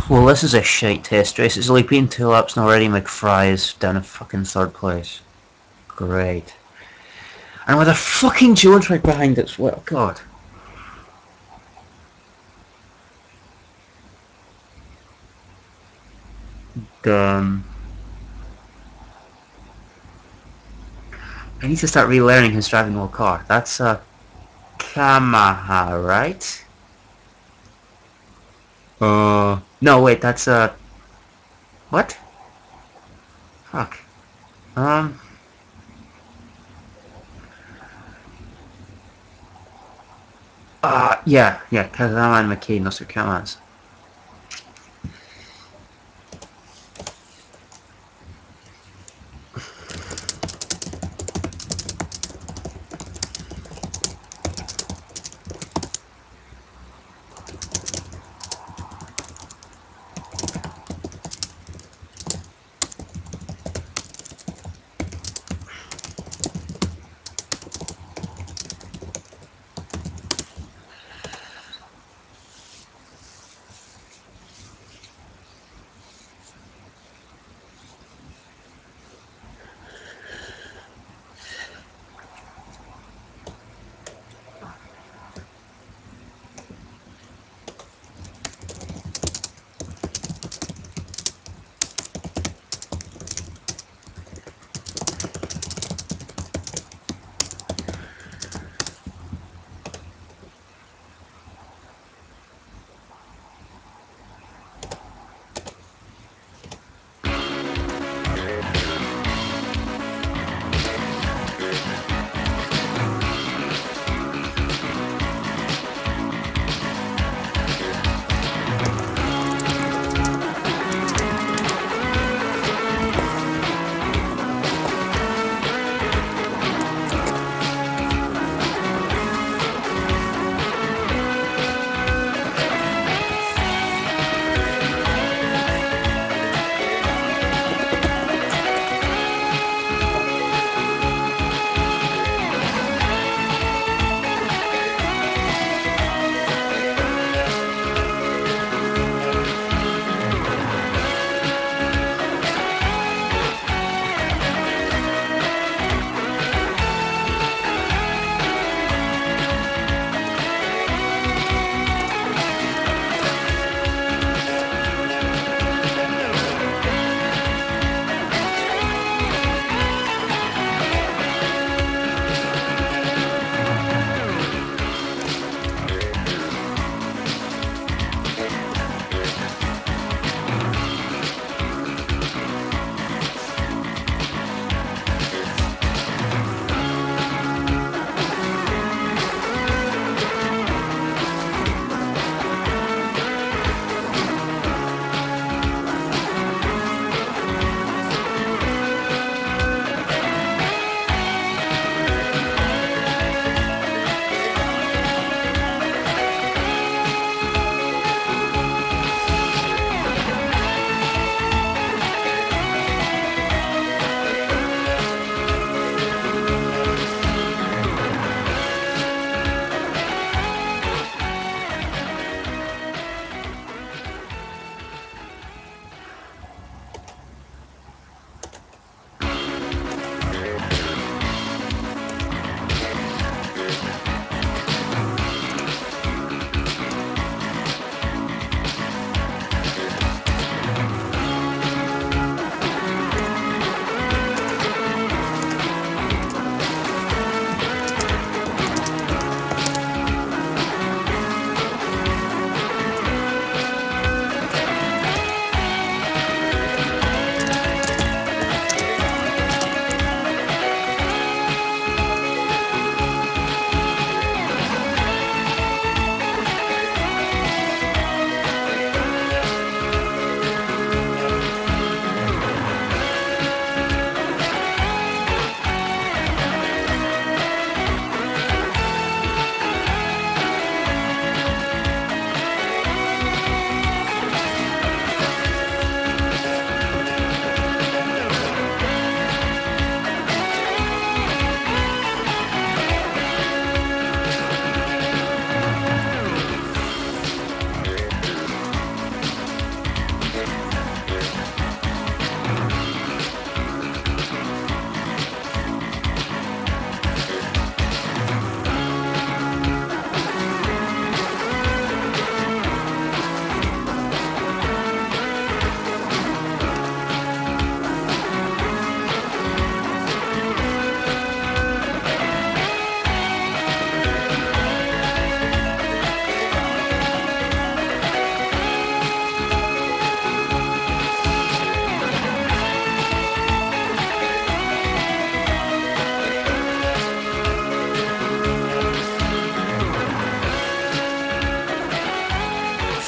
Well, this is a shite test race. It's only been 2 laps and already McFry is down in fucking 3rd place. Great. And with a fucking Jones right behind it as well. God. I need to start relearning who's driving the car. That's a Kamaha, right? No, wait, that's a... What? Fuck. Yeah, Kazama and McKay, those are Kamahas.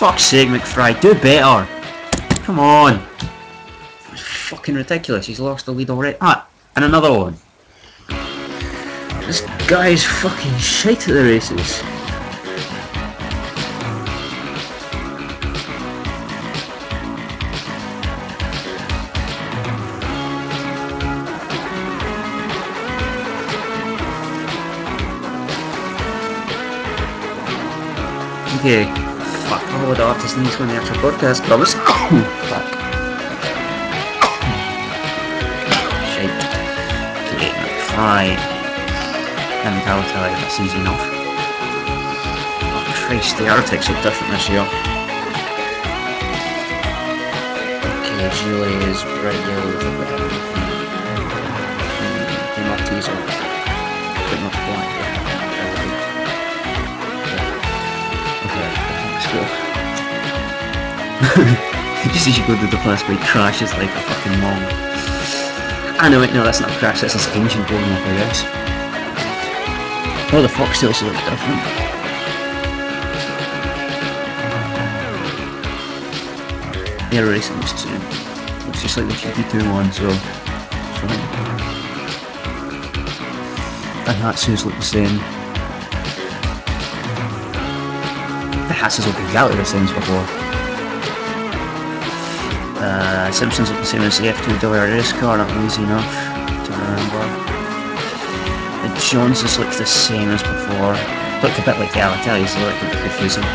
fuck's sake, McFry, do better. Come on. It's fucking ridiculous. He's lost the lead already. Ah, and another one. This guy's fucking shite at the races. Okay, fuck, I would have to sneeze when the actual podcast promise. Fuck. Shite. Okay, McFly. And I'll tell you that's easy enough. Oh Christ, the Arctic's so different this year. Okay, Julie is bright yellow with a bit of the Malteser. But not black. Just as you go to the place where he crashes like a fucking mom. Ah no wait, no, that's not a crash, that's his engine blowing up, I guess. Oh, the foxtails look different. Yeah, racing looks too. Looks just like the GP2 one, so fine. And Hatsus look the same. The Hatsus look exactly the same as before. Simpsons look the same as the F1RWRS car, not easy enough to remember. The Joneses look the same as before. Look a bit like the Alitalis, they look a bit confusing.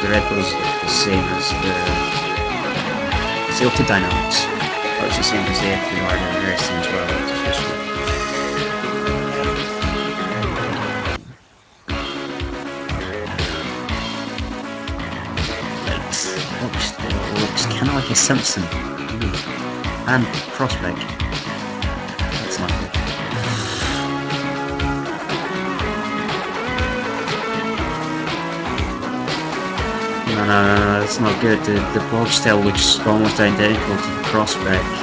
The Red Bulls look the same as the Delta Dynamics. That was the same as the F1RWRS as well, which is useful. Looks kind of like a Simpson. And Prospect. That's not good. No, that's not good. The Bogstel looks almost identical to the Prospect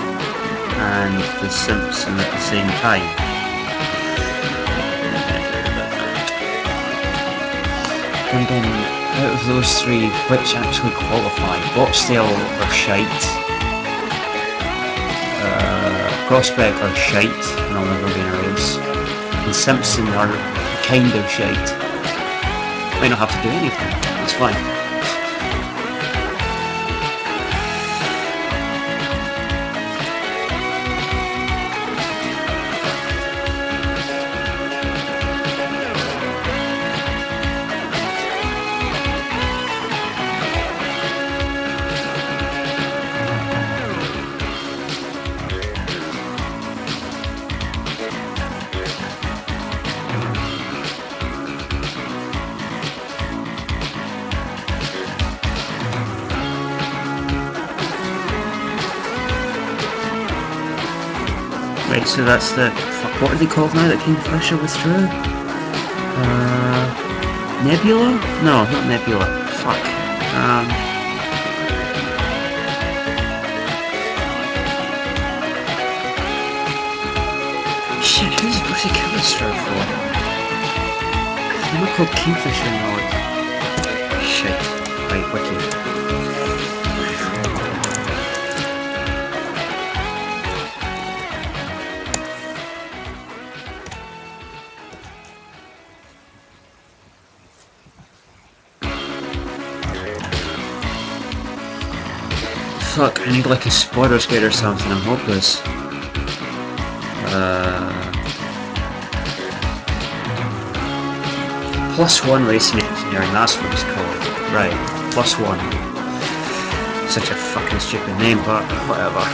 and the Simpson at the same time. And then, out of those three, which actually qualify? Bogstel are shite. Prospect are shite, and I'll never be in a race. And Simpson are kind of shite. Might not have to do anything, it's fine. Right, so that's the... Fuck, what are they called now that Kingfisher withdrew? Nebula? No, not Nebula. Fuck. Shit, who's Brucey Kingfisher for? They're not called Kingfisher anymore. Shit. Right, wiki. Fuck, I need like a spoiler skate or something, I'm hopeless. +1 Racing Engineering, that's what it's called. Right, +1. Such a fucking stupid name, but whatever.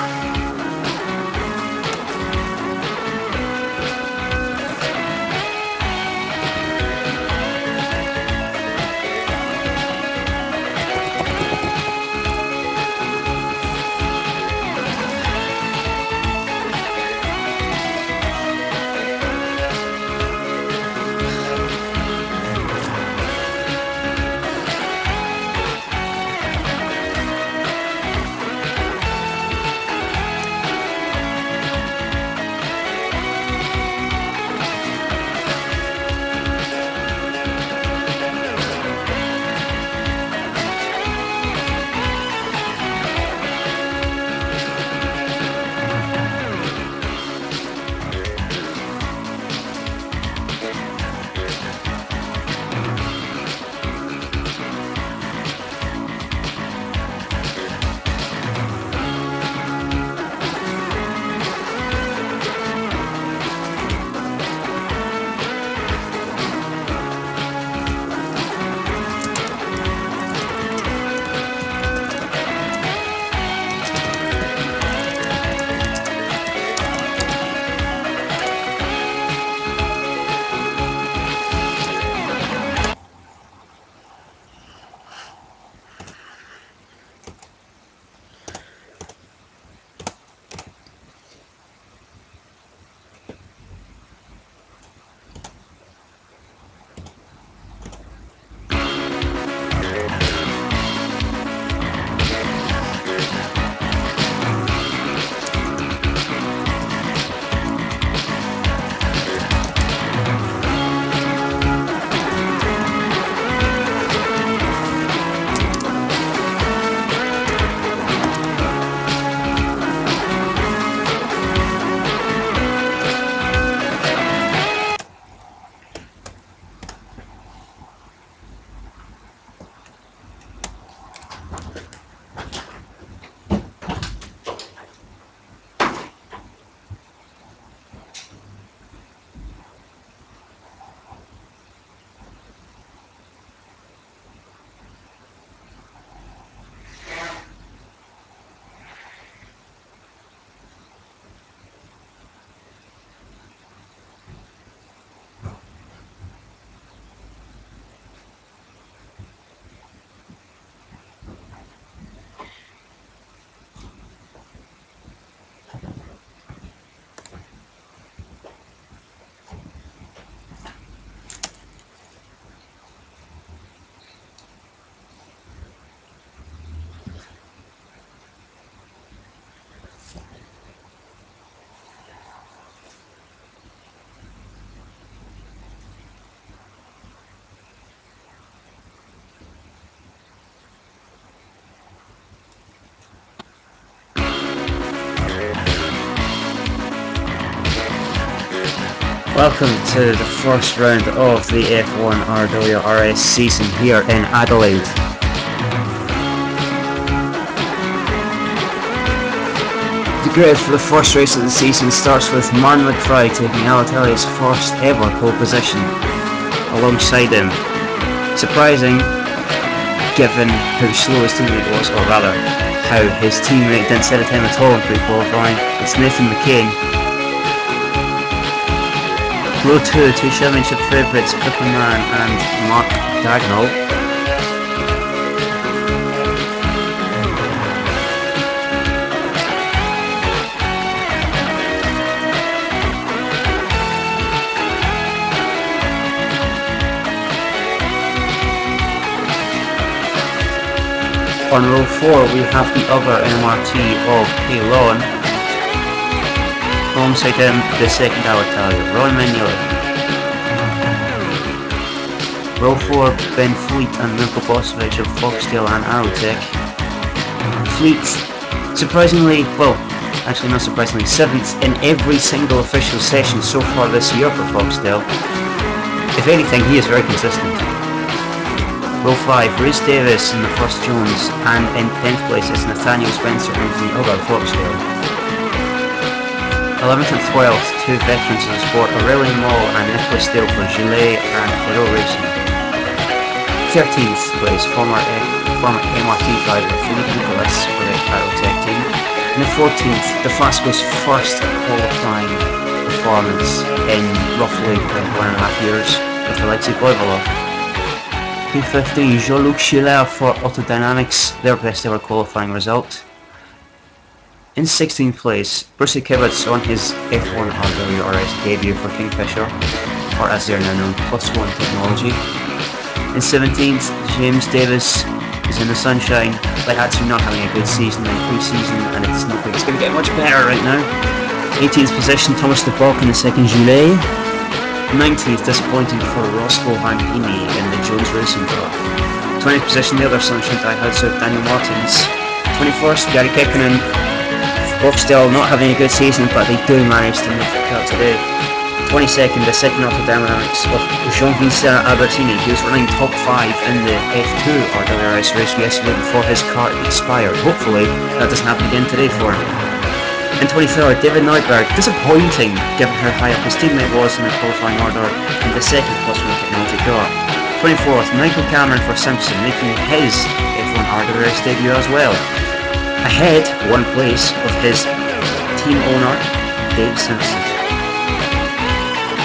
Welcome to the first round of the F1RWRS season here in Adelaide. The grid for the first race of the season starts with Martin McFly taking Alatelia's first ever pole position alongside him. Surprising, given how slow his teammate was, or rather, how his teammate didn't set a time at all in pre-qualifying. It's Nathan McCain. Row 2, two championship favourites, Pippa Mann and Mark Dagnall. On row 4 we have the other MRT of Paylon. Alongside him, the second Alitalia, Ron Mignola. Row 4, Ben Fleet and Mirko Bosovic of Foxtail and Aerotech. Fleet, surprisingly, well, actually not surprisingly, 7th in every single official session so far this year for Foxtail. If anything, he is very consistent. Row 5, Rhys Davis in the first Jones, and in 10th place is Nathaniel Spencer into the other Foxtail. 11th and 12th, two veterans of the sport, Aurelian Mall and Nicholas Steele for Gillet and Hero Racing. 13th place, former MRT driver Philippe Nicolas for the Aerotech team. And the 14th, the Flasco's first qualifying performance in roughly 1.5 years with Alexei Boivolov. P15, Jean-Luc Schiller for Autodynamics, their best ever qualifying result. In 16th place, Brucey Kibitz on his F1RWRS debut for Kingfisher, or as they're now known, +1 technology. In 17th, James Davis is in the sunshine, but actually not having a good season in pre-season, and it's not like it's going to get much better right now. 18th position, Thomas de Bock in the second July. 19th, disappointing for Roscoe Van Pini in the Jones Racing car. 20th position, the other sunshine diehard of Daniel Martins. 21st, Gary Kekkonen. Foxtail not having a good season, but they do manage to make the cut today. 22nd, the second Autodynamics of Jean-Vincent Albertini. He was running top 5 in the F2RWRS race yesterday before his car expired. Hopefully that doesn't happen again today for him. In 23rd, David Neuberg, disappointing given how high up his teammate was in the qualifying order in the second +1 technology car. 24th, Michael Cameron for Simpson, making his F1RWRS debut as well. Ahead, one place, of his team owner, Dave Simpson.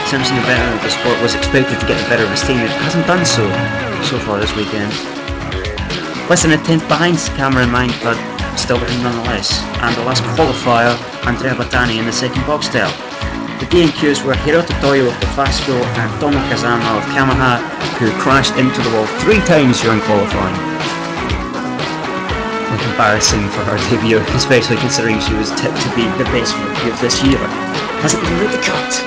Simpson, the veteran of the sport, was expected to get the better of his teammate, but hasn't done so far this weekend. Less than a tenth behind Cameron Mind, but still with him nonetheless. And the last qualifier, Andrea Battani in the second Boxtail. The D&Qs were Hiroto Toyo of the Fasco and Tomo Kazama of Yamaha, who crashed into the wall 3 times during qualifying. Embarrassing for her debut, especially considering she was tipped to be the best rookie of this year. Hasn't even made the cut.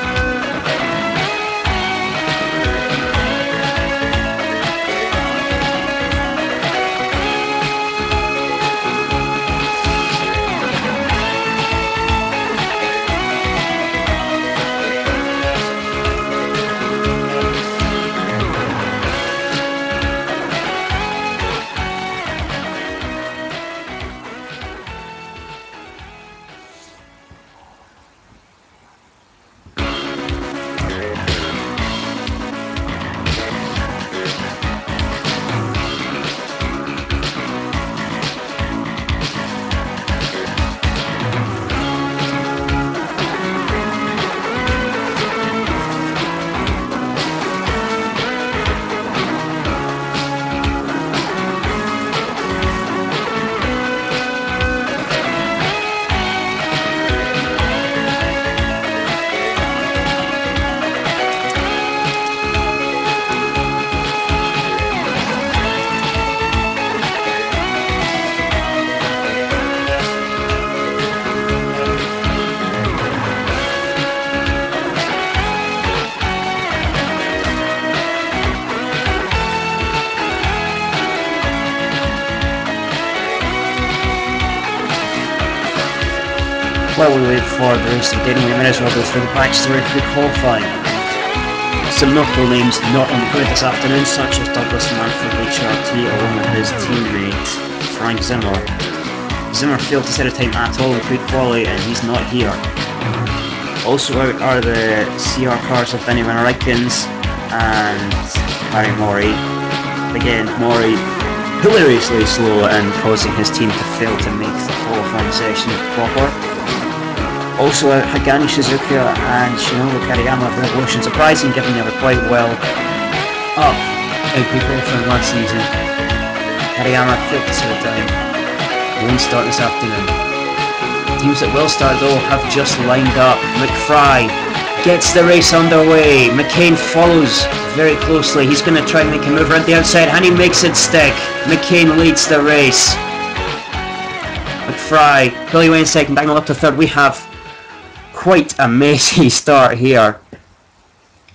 While we wait for the race to begin, we may as well go through the backstory to the qualifying. some notable names not on the grid this afternoon, such as Douglas Manford HRT along with his teammate Frank Zimmer. Zimmer failed to set a time at all in pre-quali and he's not here. Also out are the CR cars of Benny Van Rykens and Harry Maury. Again, Maury hilariously slow and causing his team to fail to make the qualifying section proper. Also out Hagani Shizuka and Shinobu Kariyama of Revolution, surprising given they were quite well up in pre-qualifying last season. Kariyama failed to set a time. Won't start this afternoon. Teams that will start though have just lined up. McFry gets the race underway. McCain follows very closely. He's going to try and make a move around the outside and he makes it stick. McCain leads the race. McFry, Billy Wayne second, Daniel up to third. We have quite a messy start here.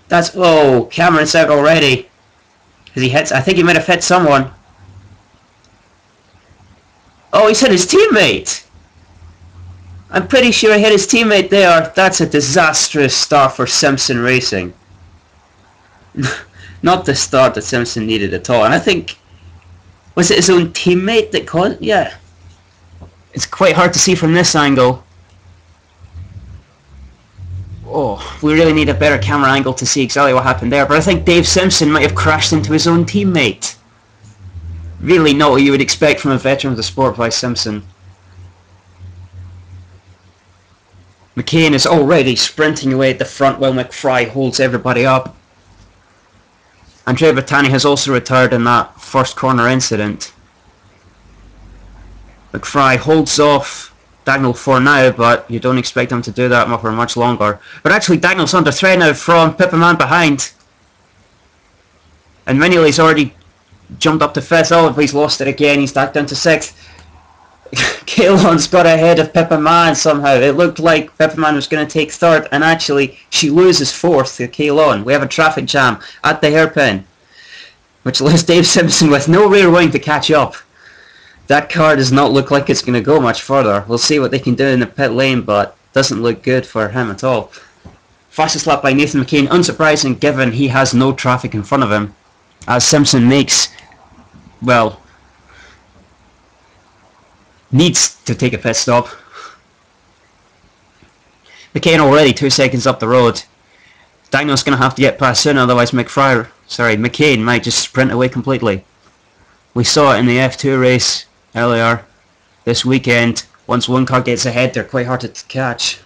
That's, oh, Cameron's out already. Because he hits, I think he might have hit someone. Oh, he's hit his teammate. I'm pretty sure he hit his teammate there. That's a disastrous start for Simpson Racing. Not the start that Simpson needed at all. And I think, was it his own teammate that caused? Yeah. It's quite hard to see from this angle. Oh, we really need a better camera angle to see exactly what happened there. But I think Dave Simpson might have crashed into his own teammate. Really not what you would expect from a veteran of the sport by Simpson. McCain is already sprinting away at the front while McFry holds everybody up. Andrea Battani has also retired in that first corner incident. McFry holds off Dagnall for now, but you don't expect him to do that for much longer. But actually Dagnall's under threat now from Pippaman behind. And Mignolet's already jumped up to 5th. Oh, he's lost it again. He's back down to 6th. Kalon's got ahead of Pippaman somehow. It looked like Pippaman was going to take 3rd, and actually she loses 4th to Kalon. We have a traffic jam at the hairpin, which leaves Dave Simpson with no rear wing to catch up. That car does not look like it's going to go much further. We'll see what they can do in the pit lane, but doesn't look good for him at all. Fastest lap by Nathan McCain, unsurprising given he has no traffic in front of him, as Simpson makes, well, needs to take a pit stop. McCain already 2 seconds up the road. Dagnall's going to have to get past soon, otherwise McCain might just sprint away completely. We saw it in the F2 race earlier this weekend. Once one car gets ahead, they're quite hard to catch.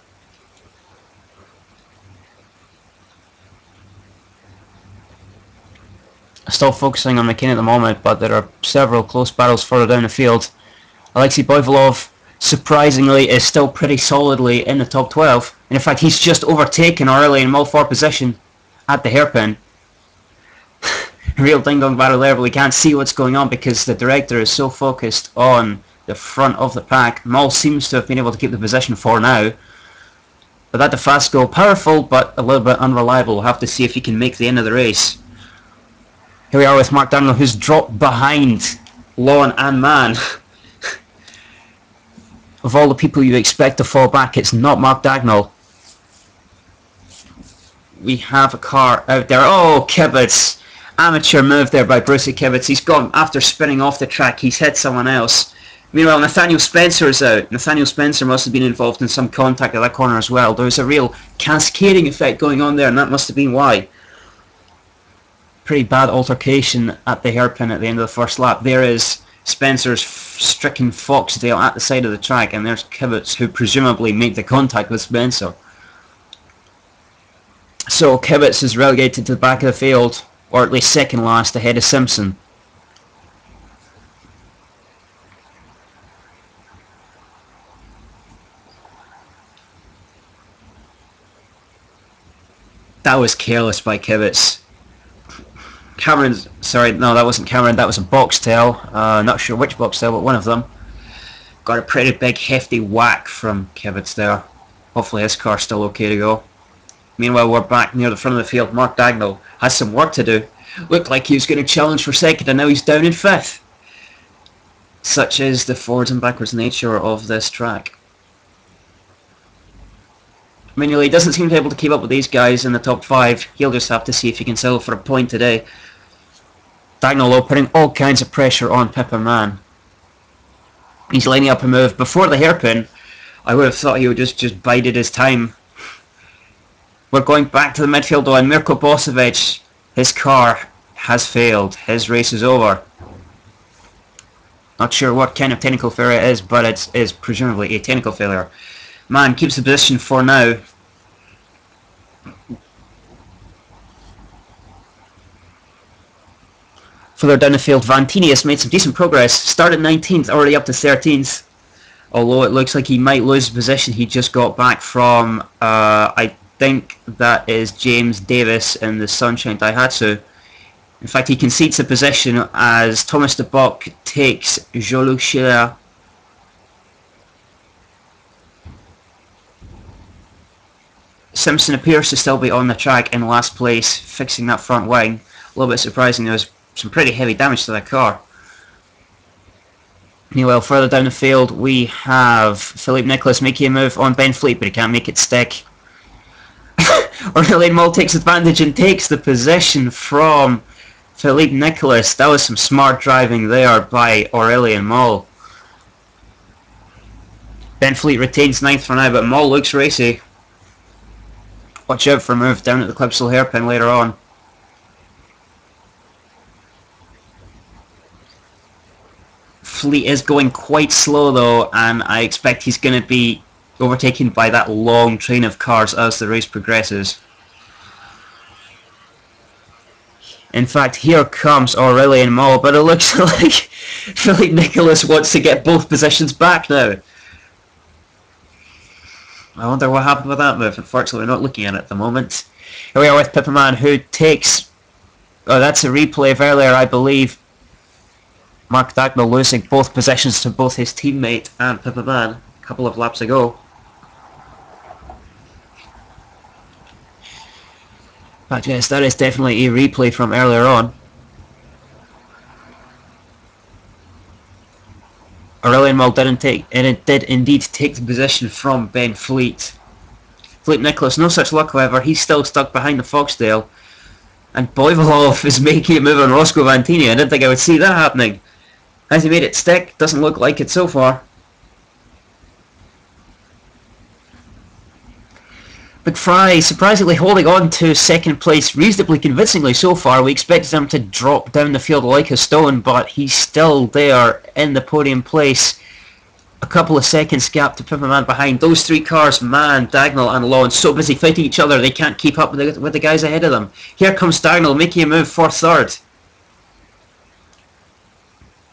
Still focusing on McCain at the moment, but there are several close battles further down the field. Alexei Boivolov, surprisingly, is still pretty solidly in the top 12. And in fact, he's just overtaken early in mole 4 position at the hairpin. Real ding-dong battle there, but we can't see what's going on because the director is so focused on the front of the pack. Mull seems to have been able to keep the position for now. But that DeFasco, powerful but a little bit unreliable. We'll have to see if he can make the end of the race. Here we are with Mark Dagnall, who's dropped behind Lawn and Mann. Of all the people you expect to fall back, it's not Mark Dagnall. We have a car out there. Oh, Kibitz. Amateur move there by Brucey Kibitz. He's gone after spinning off the track. He's hit someone else. Meanwhile, Nathaniel Spencer is out. Nathaniel Spencer must have been involved in some contact at that corner as well. There was a real cascading effect going on there, and that must have been why. Pretty bad altercation at the hairpin at the end of the first lap. There is Spencer's stricken foxtail at the side of the track, and there's Kibitz, who presumably made the contact with Spencer. So Kibitz is relegated to the back of the field, or at least second last, ahead of Simpson. That was careless by Kibitz. Cameron's, sorry, no, that wasn't Cameron, that was a box tail. Not sure which box tail, but one of them. Got a pretty big hefty whack from Kibitz there. Hopefully his car's still okay to go. Meanwhile, we're back near the front of the field. Mark Dagnall has some work to do. Looked like he was going to challenge for second, and now he's down in 5th. Such is the forwards and backwards nature of this track. Mignolet doesn't seem to be able to keep up with these guys in the top 5. He'll just have to see if he can settle for a point today. Dagnall putting all kinds of pressure on Pippa Mann. He's lining up a move before the hairpin. I would have thought he would just bided his time. We're going back to the midfield though, and Mirko Bosovic, his car has failed. His race is over. Not sure what kind of technical failure it is, but it is presumably a technical failure. Mann keeps the position for now. Further down the field, Vantini has made some decent progress. Started 19th, already up to 13th. Although it looks like he might lose the position. He just got back from, I think that is James Davis in the Sunshine Daihatsu. In fact, he concedes the position as Thomas de Bock takes Jean-Luc Schiller. Simpson appears to still be on the track in last place, fixing that front wing. A little bit surprising, there was some pretty heavy damage to that car. Meanwhile, further down the field, we have Philippe Nicholas making a move on Ben Fleet, but he can't make it stick. Aurélien Moll takes advantage and takes the position from Philippe Nicholas. That was some smart driving there by Aurélien Moll. Ben Fleet retains 9th for now, but Moll looks racy. Watch out for a move down at the Clipsal hairpin later on. Fleet is going quite slow though, and I expect he's going to be overtaken by that long train of cars as the race progresses. In fact, here comes Aurélien Moll, but it looks like Philippe Nicholas wants to get both positions back now. I wonder what happened with that move. Unfortunately, we're not looking at it at the moment. Here we are with Pippa Mann, who takes... Oh, that's a replay of earlier, I believe. Mark Dagnall losing both positions to both his teammate and Pippa Mann a couple of laps ago. But yes, that is definitely a replay from earlier on. Aurélien Moll did indeed take the position from Ben Fleet. Philippe Nicholas, no such luck however, he's still stuck behind the Foxtail. And Boivolov is making a move on Roscoe Vantini. I didn't think I would see that happening. Has he made it stick? Doesn't look like it so far. McFry surprisingly holding on to second place reasonably convincingly so far. We expected him to drop down the field like a stone, but he's still there in the podium place. A couple of seconds gap to Pippa Mann behind. Those three cars, Mann, Dagnall and Lawn, so busy fighting each other they can't keep up with the guys ahead of them. Here comes Dagnall making a move for third.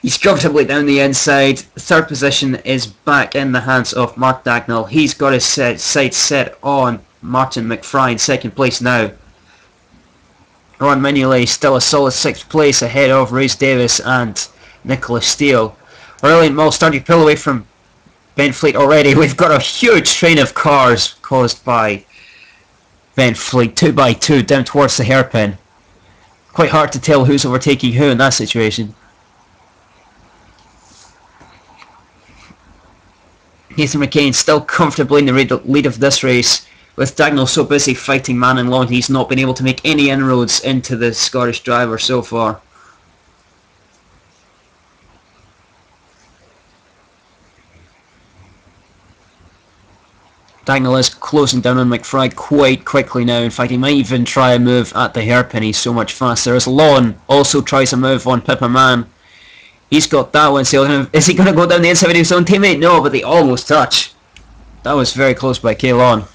He's comfortably down the inside. Third position is back in the hands of Mark Dagnall. He's got his sights set on Martin McFry in second place now. Ron Mignolet still a solid 6th place ahead of Rhys Davis and Nicholas Steele. Aurélien Moll starting to pull away from Ben Fleet already. We've got a huge train of cars caused by Ben Fleet, 2 by 2 down towards the hairpin. Quite hard to tell who's overtaking who in that situation. Nathan McCain still comfortably in the lead of this race, with Dagnall so busy fighting Mann and Lawn he's not been able to make any inroads into the Scottish driver so far. Dagnall is closing down on McFry quite quickly now. In fact, he might even try a move at the hairpin. He's so much faster. As Lawn also tries a move on Pippa Mann. He's got that one. So is he going to go down the inside of his own teammate? No, but they almost touch. That was very close by K. Lawn.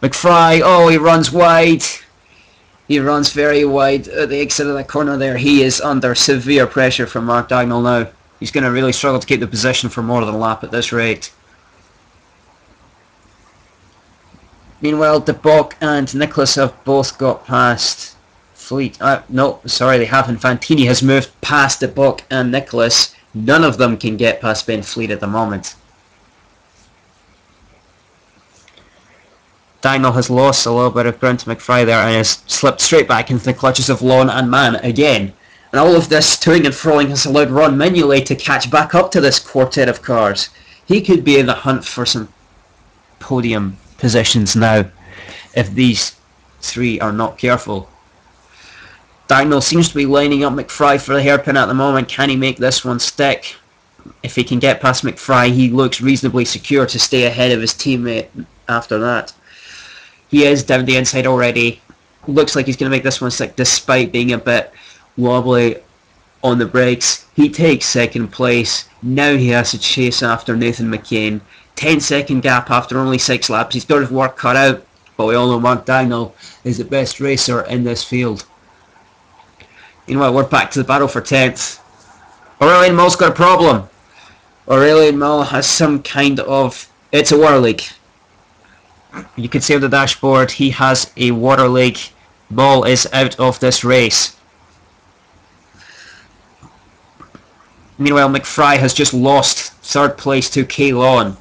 McFry, oh, he runs wide. He runs very wide at the exit of the corner there. He is under severe pressure from Mark Dagnall now. He's going to really struggle to keep the position for more than a lap at this rate. Meanwhile, De Bock and Nicholas have both got past Fleet. No, sorry, they haven't. Fantini has moved past De Bock and Nicholas. None of them can get past Ben Fleet at the moment. Dagnall has lost a little bit of ground to McFry there and has slipped straight back into the clutches of Lawn and Mann again. And all of this toing and froing has allowed Ron Mignolet to catch back up to this quartet of cars. He could be in the hunt for some podium positions now if these three are not careful. Daniel seems to be lining up McFry for the hairpin at the moment. Can he make this one stick? If he can get past McFry, he looks reasonably secure to stay ahead of his teammate after that. He is down the inside already. Looks like he's going to make this one stick despite being a bit wobbly on the brakes. He takes second place. Now he has to chase after Nathan McCain. 10-second gap after only 6 laps. He's got his work cut out, but we all know Mark Dagnall is the best racer in this field. Meanwhile, we're back to the battle for 10th. Aurelian Mull's got a problem. Aurelian Mull has some kind of... It's a water leak. You can see on the dashboard he has a water leak. Mull is out of this race. Meanwhile, McFry has just lost 3rd place to Kay Lawn.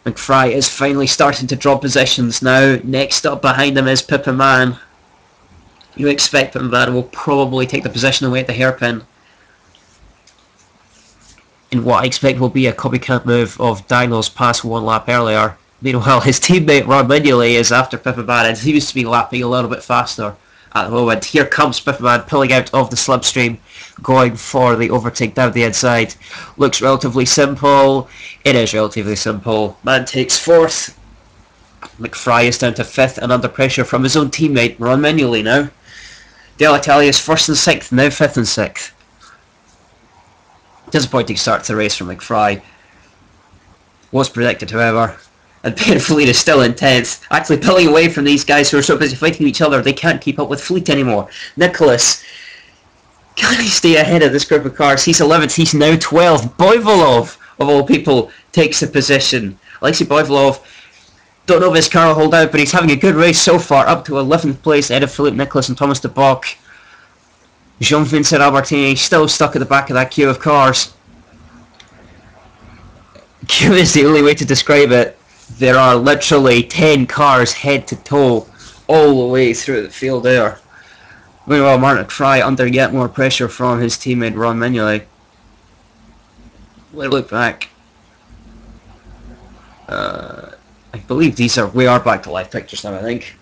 McFry is finally starting to drop positions now. Next up behind him is Pippa Mann. You expect Pippa Mann will probably take the position away at the hairpin in what I expect will be a copycat move of Daniel's past 1 lap earlier. Meanwhile, his teammate Ron Mignolet is after Pippa Mann and seems to be lapping a little bit faster at the moment. Here comes Pippa Mann pulling out of the slipstream, going for the overtake down the inside. Looks relatively simple. It is relatively simple. Mann takes 4th. McFry is down to 5th and under pressure from his own teammate Ron Mignolet now. Dale Italia is 1st and 6th, now 5th and 6th. Disappointing start to the race from McFry. Was predicted, however. And Ben Fleet is still in 10th. Actually pulling away from these guys who are so busy fighting each other, they can't keep up with Fleet anymore. Nicholas, can he stay ahead of this group of cars? He's 11th, he's now 12th. Boivolov, of all people, takes the position. Alexei Boivolov, don't know if his car will hold out, but he's having a good race so far, up to 11th place ahead of Philippe Nicholas and Thomas de Bock. Jean-Vincent Albertini still stuck at the back of that queue of cars. Queue is the only way to describe it. There are literally 10 cars head to toe all the way through the field there. Meanwhile, Martin McFry under yet more pressure from his teammate Ron Mignolet. Let's look back. I believe we are back to live pictures now, I think.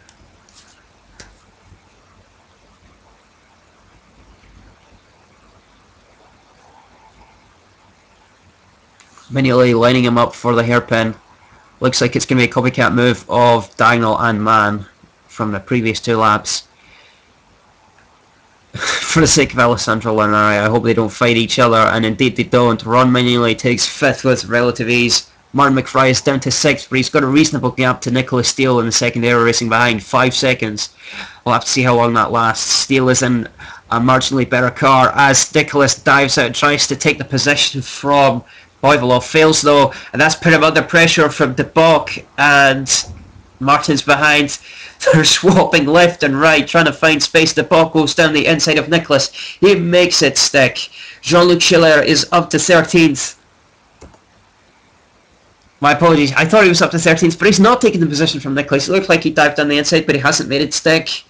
Mignolet lining him up for the hairpin. Looks like it's going to be a copycat move of Dagnall and Mann from the previous 2 laps. For the sake of Alessandro Lanari, I hope they don't fight each other, and indeed they don't. Ron Mignolet takes 5th with relative ease. Martin McFry is down to 6th, but he's got a reasonable gap to Nicholas Steele in the secondary racing behind, 5 seconds. We'll have to see how long that lasts. Steele is in a marginally better car as Nicholas dives out and tries to take the position from Boivolov. Fails though, and that's put him under pressure from de Bock, and Martin's behind. They're swapping left and right, trying to find space. De Bock goes down the inside of Nicholas. He makes it stick. Jean-Luc Schiller is up to 13th. My apologies, I thought he was up to 13th, but he's not taking the position from Nicholas. It looked like he dived down the inside, but he hasn't made it stick.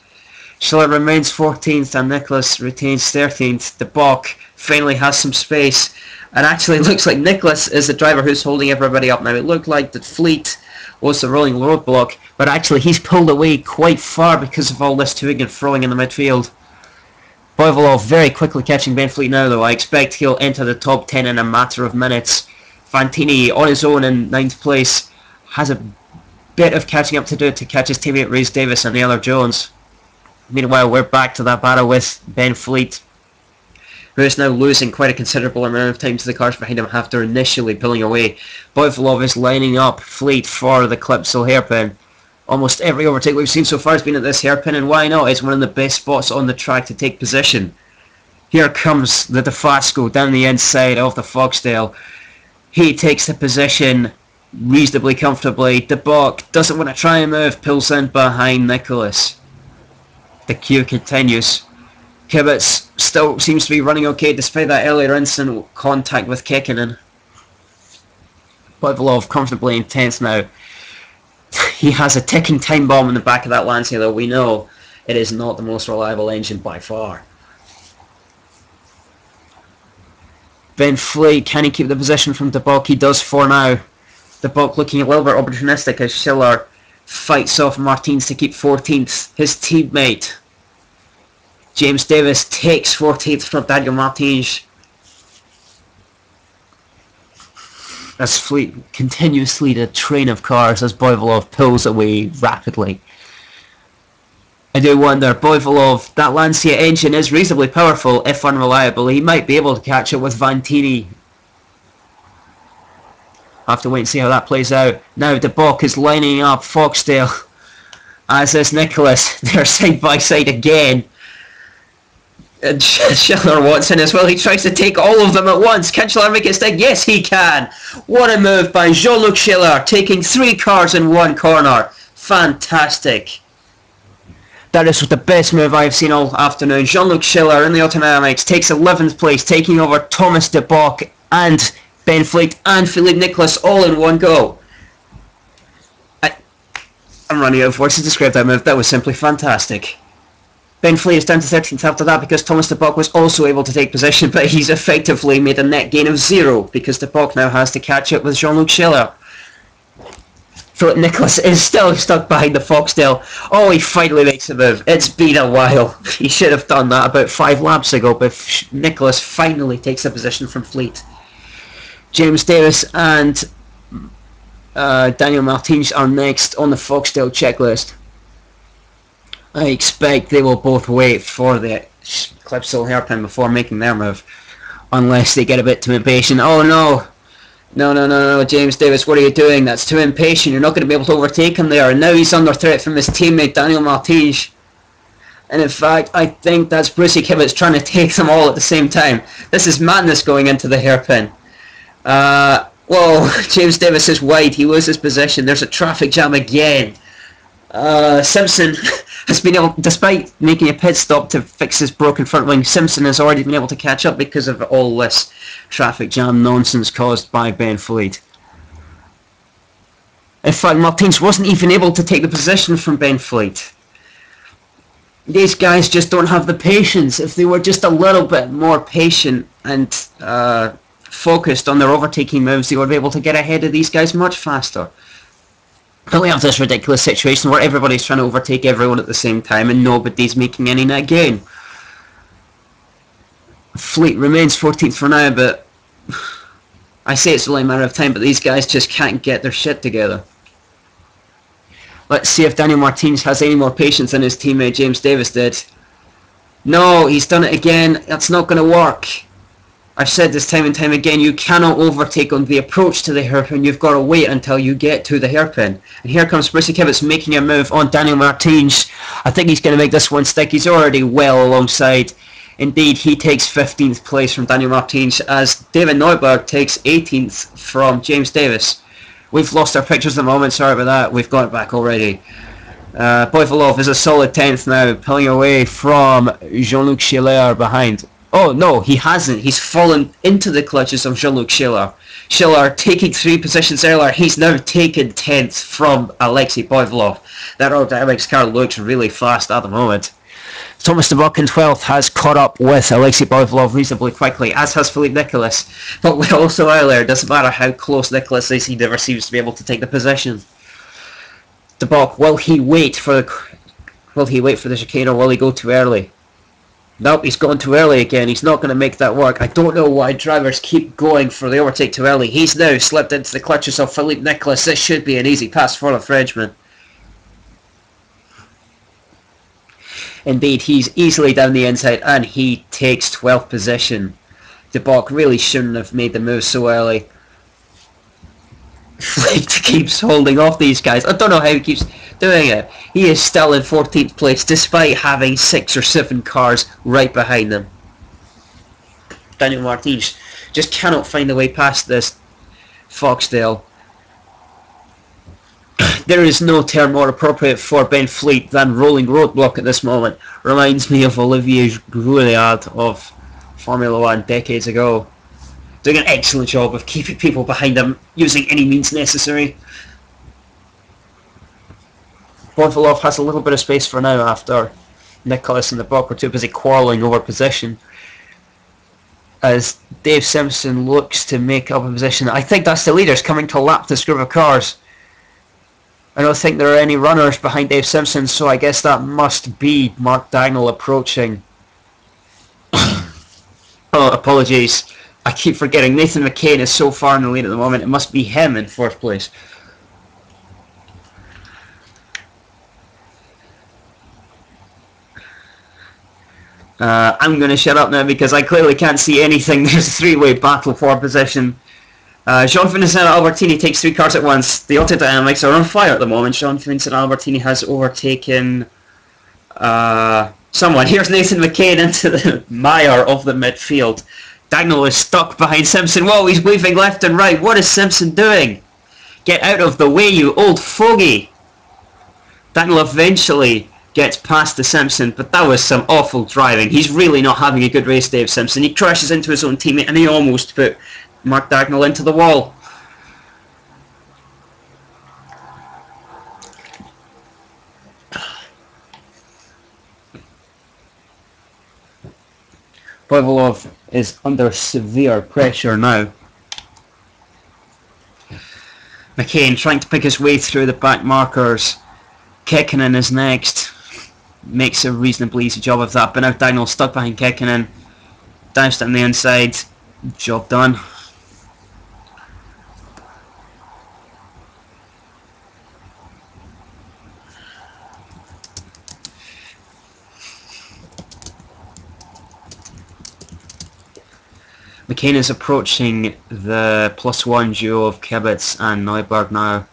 Schiller remains 14th and Nicholas retains 13th. De Bock finally has some space. And actually it looks like Nicholas is the driver who's holding everybody up now. It looked like the Fleet was the rolling roadblock, but actually he's pulled away quite far because of all this toing and froing in the midfield. Boivolov very quickly catching Ben Fleet now though. I expect he'll enter the top 10 in a matter of minutes. Fantini on his own in 9th place has a bit of catching up to do to catch his teammate Rhys Davis and Naylor Jones. Meanwhile, we're back to that battle with Ben Fleet, who is now losing quite a considerable amount of time to the cars behind him after initially pulling away. Boivolov is lining up Fleet for the Clipsal hairpin. Almost every overtake we've seen so far has been at this hairpin, and why not? It's one of the best spots on the track to take position. Here comes the DeFasco down the inside of the Foxdale. He takes the position reasonably comfortably. De Bock doesn't want to try and move, pulls in behind Nicholas. The queue continues. Kibitz still seems to be running okay despite that earlier incident contact with Kekkonen. Boivolov comfortably in 10th now. He has a ticking time bomb in the back of that Lancia though. We know it is not the most reliable engine by far. Ben Fleet, can he keep the position from De Bock? He does for now. The Buck looking a little bit opportunistic as Schiller fights off Martins to keep 14th. His teammate James Davis takes 14th from Daniel Martins. As Fleet continues to lead a train of cars as Boivolov pulls away rapidly. I do wonder, Boivolov, that Lancia engine is reasonably powerful if unreliable. He might be able to catch up with Vantini. I'll have to wait and see how that plays out. Now De Bock is lining up Foxdale, as is Nicholas. They're side by side again. And Schiller wants in as well. He tries to take all of them at once. Can Schiller make it stick? Yes, he can. What a move by Jean-Luc Schiller, taking 3 cars in 1 corner. Fantastic. That is the best move I've seen all afternoon. Jean-Luc Schiller in the Autodynamics takes 11th place, taking over Thomas De Bock and Ben Fleet and Philippe Nicholas all in one go. I'm running out of words to describe that move. That was simply fantastic. Ben Fleet is down to 13th after that because Thomas De Bock was also able to take position, but he's effectively made a net gain of 0 because De Bock now has to catch up with Jean-Luc Schiller. Philip Nicholas is still stuck behind the Foxdale. Oh, he finally makes a move. It's been a while. He should have done that about 5 laps ago, but Nicholas finally takes a position from Fleet. James Davis and Daniel Martins are next on the Foxdale checklist. I expect they will both wait for the Clipsal hairpin before making their move, unless they get a bit too impatient. Oh no! No, James Davis, what are you doing? That's too impatient. You're not going to be able to overtake him there. And now he's under threat from his teammate Daniel Martins. And in fact, I think that's Brucey Kivitz trying to take them all at the same time. This is madness going into the hairpin. Well, James Davis is wide. He loses position. There's a traffic jam again. Simpson has been able, despite making a pit stop to fix his broken front wing, Simpson has already been able to catch up because of all this traffic jam nonsense caused by Ben Fleet. In fact, Martins wasn't even able to take the position from Ben Fleet. These guys just don't have the patience. If they were just a little bit more patient and focused on their overtaking moves, they would be able to get ahead of these guys much faster. But we have this ridiculous situation where everybody's trying to overtake everyone at the same time and nobody's making any net gain. Fleet remains 14th for now, but I say it's only a matter of time, but these guys just can't get their shit together. Let's see if Daniel Martins has any more patience than his teammate James Davis did. No, he's done it again. That's not going to work. I've said this time and time again, you cannot overtake on the approach to the hairpin. You've got to wait until you get to the hairpin. And here comes Brucey Kivitz making a move on Daniel Martins. I think he's going to make this one stick. He's already well alongside. Indeed, he takes 15th place from Daniel Martins as David Neuberg takes 18th from James Davis. We've lost our pictures at the moment, sorry about that. We've got it back already. Boivolov is a solid 10th now, pulling away from Jean-Luc Schiller behind. Oh no, he hasn't. He's fallen into the clutches of Jean-Luc Schiller. Schiller taking 3 positions earlier. He's now taken 10th from Alexei Boivolov. That aerodynamics car looks really fast at the moment. Thomas De Bock in 12th has caught up with Alexei Boivolov reasonably quickly, as has Philippe Nicholas. But we also earlier, it doesn't matter how close Nicholas is, he never seems to be able to take the position. De Bock, will he wait for the chicane or will he go too early? Nope, he's gone too early again. He's not going to make that work. I don't know why drivers keep going for the overtake too early. He's now slipped into the clutches of Philippe Nicholas. This should be an easy pass for the Frenchman. Indeed, he's easily down the inside and he takes 12th position. De Bock really shouldn't have made the move so early. Fleet keeps holding off these guys. I don't know how he keeps doing it. He is still in 14th place despite having 6 or 7 cars right behind him. Daniel Martins just cannot find a way past this Foxdale. There is no term more appropriate for Ben Fleet than rolling roadblock at this moment. Reminds me of Olivier Grouillard of Formula 1 decades ago. Doing an excellent job of keeping people behind him using any means necessary. Boivolov has a little bit of space for now after Nicholas and De Bock were too busy quarrelling over position. as Dave Simpson looks to make up a position. I think that's the leaders coming to lap this group of cars. I don't think there are any runners behind Dave Simpson, so I guess that must be Mark Dagnall approaching. Oh, apologies. I keep forgetting. Nathan McCain is so far in the lead at the moment. It must be him in fourth place. I'm going to shut up now because I clearly can't see anything. There's a three-way battle for position. Jean Vincent Albertini takes 3 cars at once. The Autodynamics are on fire at the moment. Jean Vincent Albertini has overtaken someone. Here's Nathan McCain into the mire of the midfield. Dagnall is stuck behind Simpson. Whoa, he's waving left and right. What is Simpson doing? Get out of the way, you old fogey. Dagnall eventually gets past the Simpson, but that was some awful driving. He's really not having a good race, Dave Simpson. He crashes into his own teammate and he almost put Mark Dagnall into the wall. Boivolov is under severe pressure now. McCain trying to pick his way through the back markers. Kekkonen is next. Makes a reasonably easy job of that, but now Dagnall stuck behind Kekkonen. Doused on the inside. Job done. McCain is approaching the +1 duo of Kibitz and Neuberg now.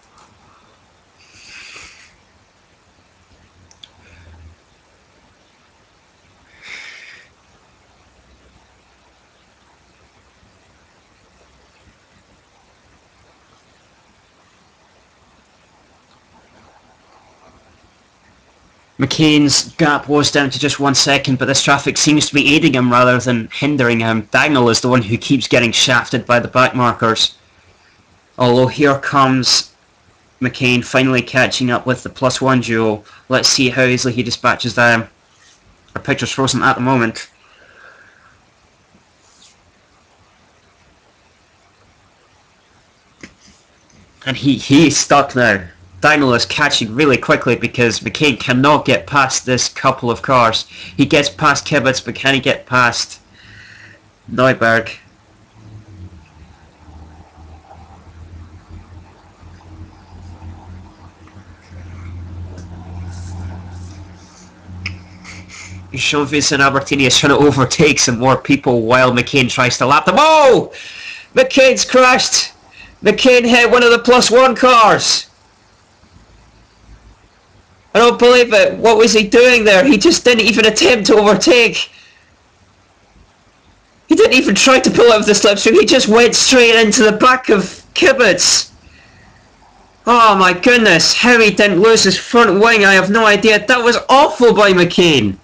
McCain's gap was down to just 1 second, but this traffic seems to be aiding him rather than hindering him. Dagnall is the one who keeps getting shafted by the back markers. Although here comes McCain finally catching up with the +1 duo. Let's see how easily he dispatches them. Our picture's frozen at the moment. And he's stuck now. Dagnall is catching really quickly because McCain cannot get past this couple of cars. He gets past Kibitz, but can he get past Neuberg? Jean Vincent Albertini is trying to overtake some more people while McCain tries to lap them. Oh! McCain's crashed! McCain hit one of the +1 cars! I don't believe it. What was he doing there? He just didn't even attempt to overtake. He didn't even try to pull out of the slipstream. He just went straight into the back of Kibitz. Oh my goodness. How he didn't lose his front wing, I have no idea. That was awful by McCain.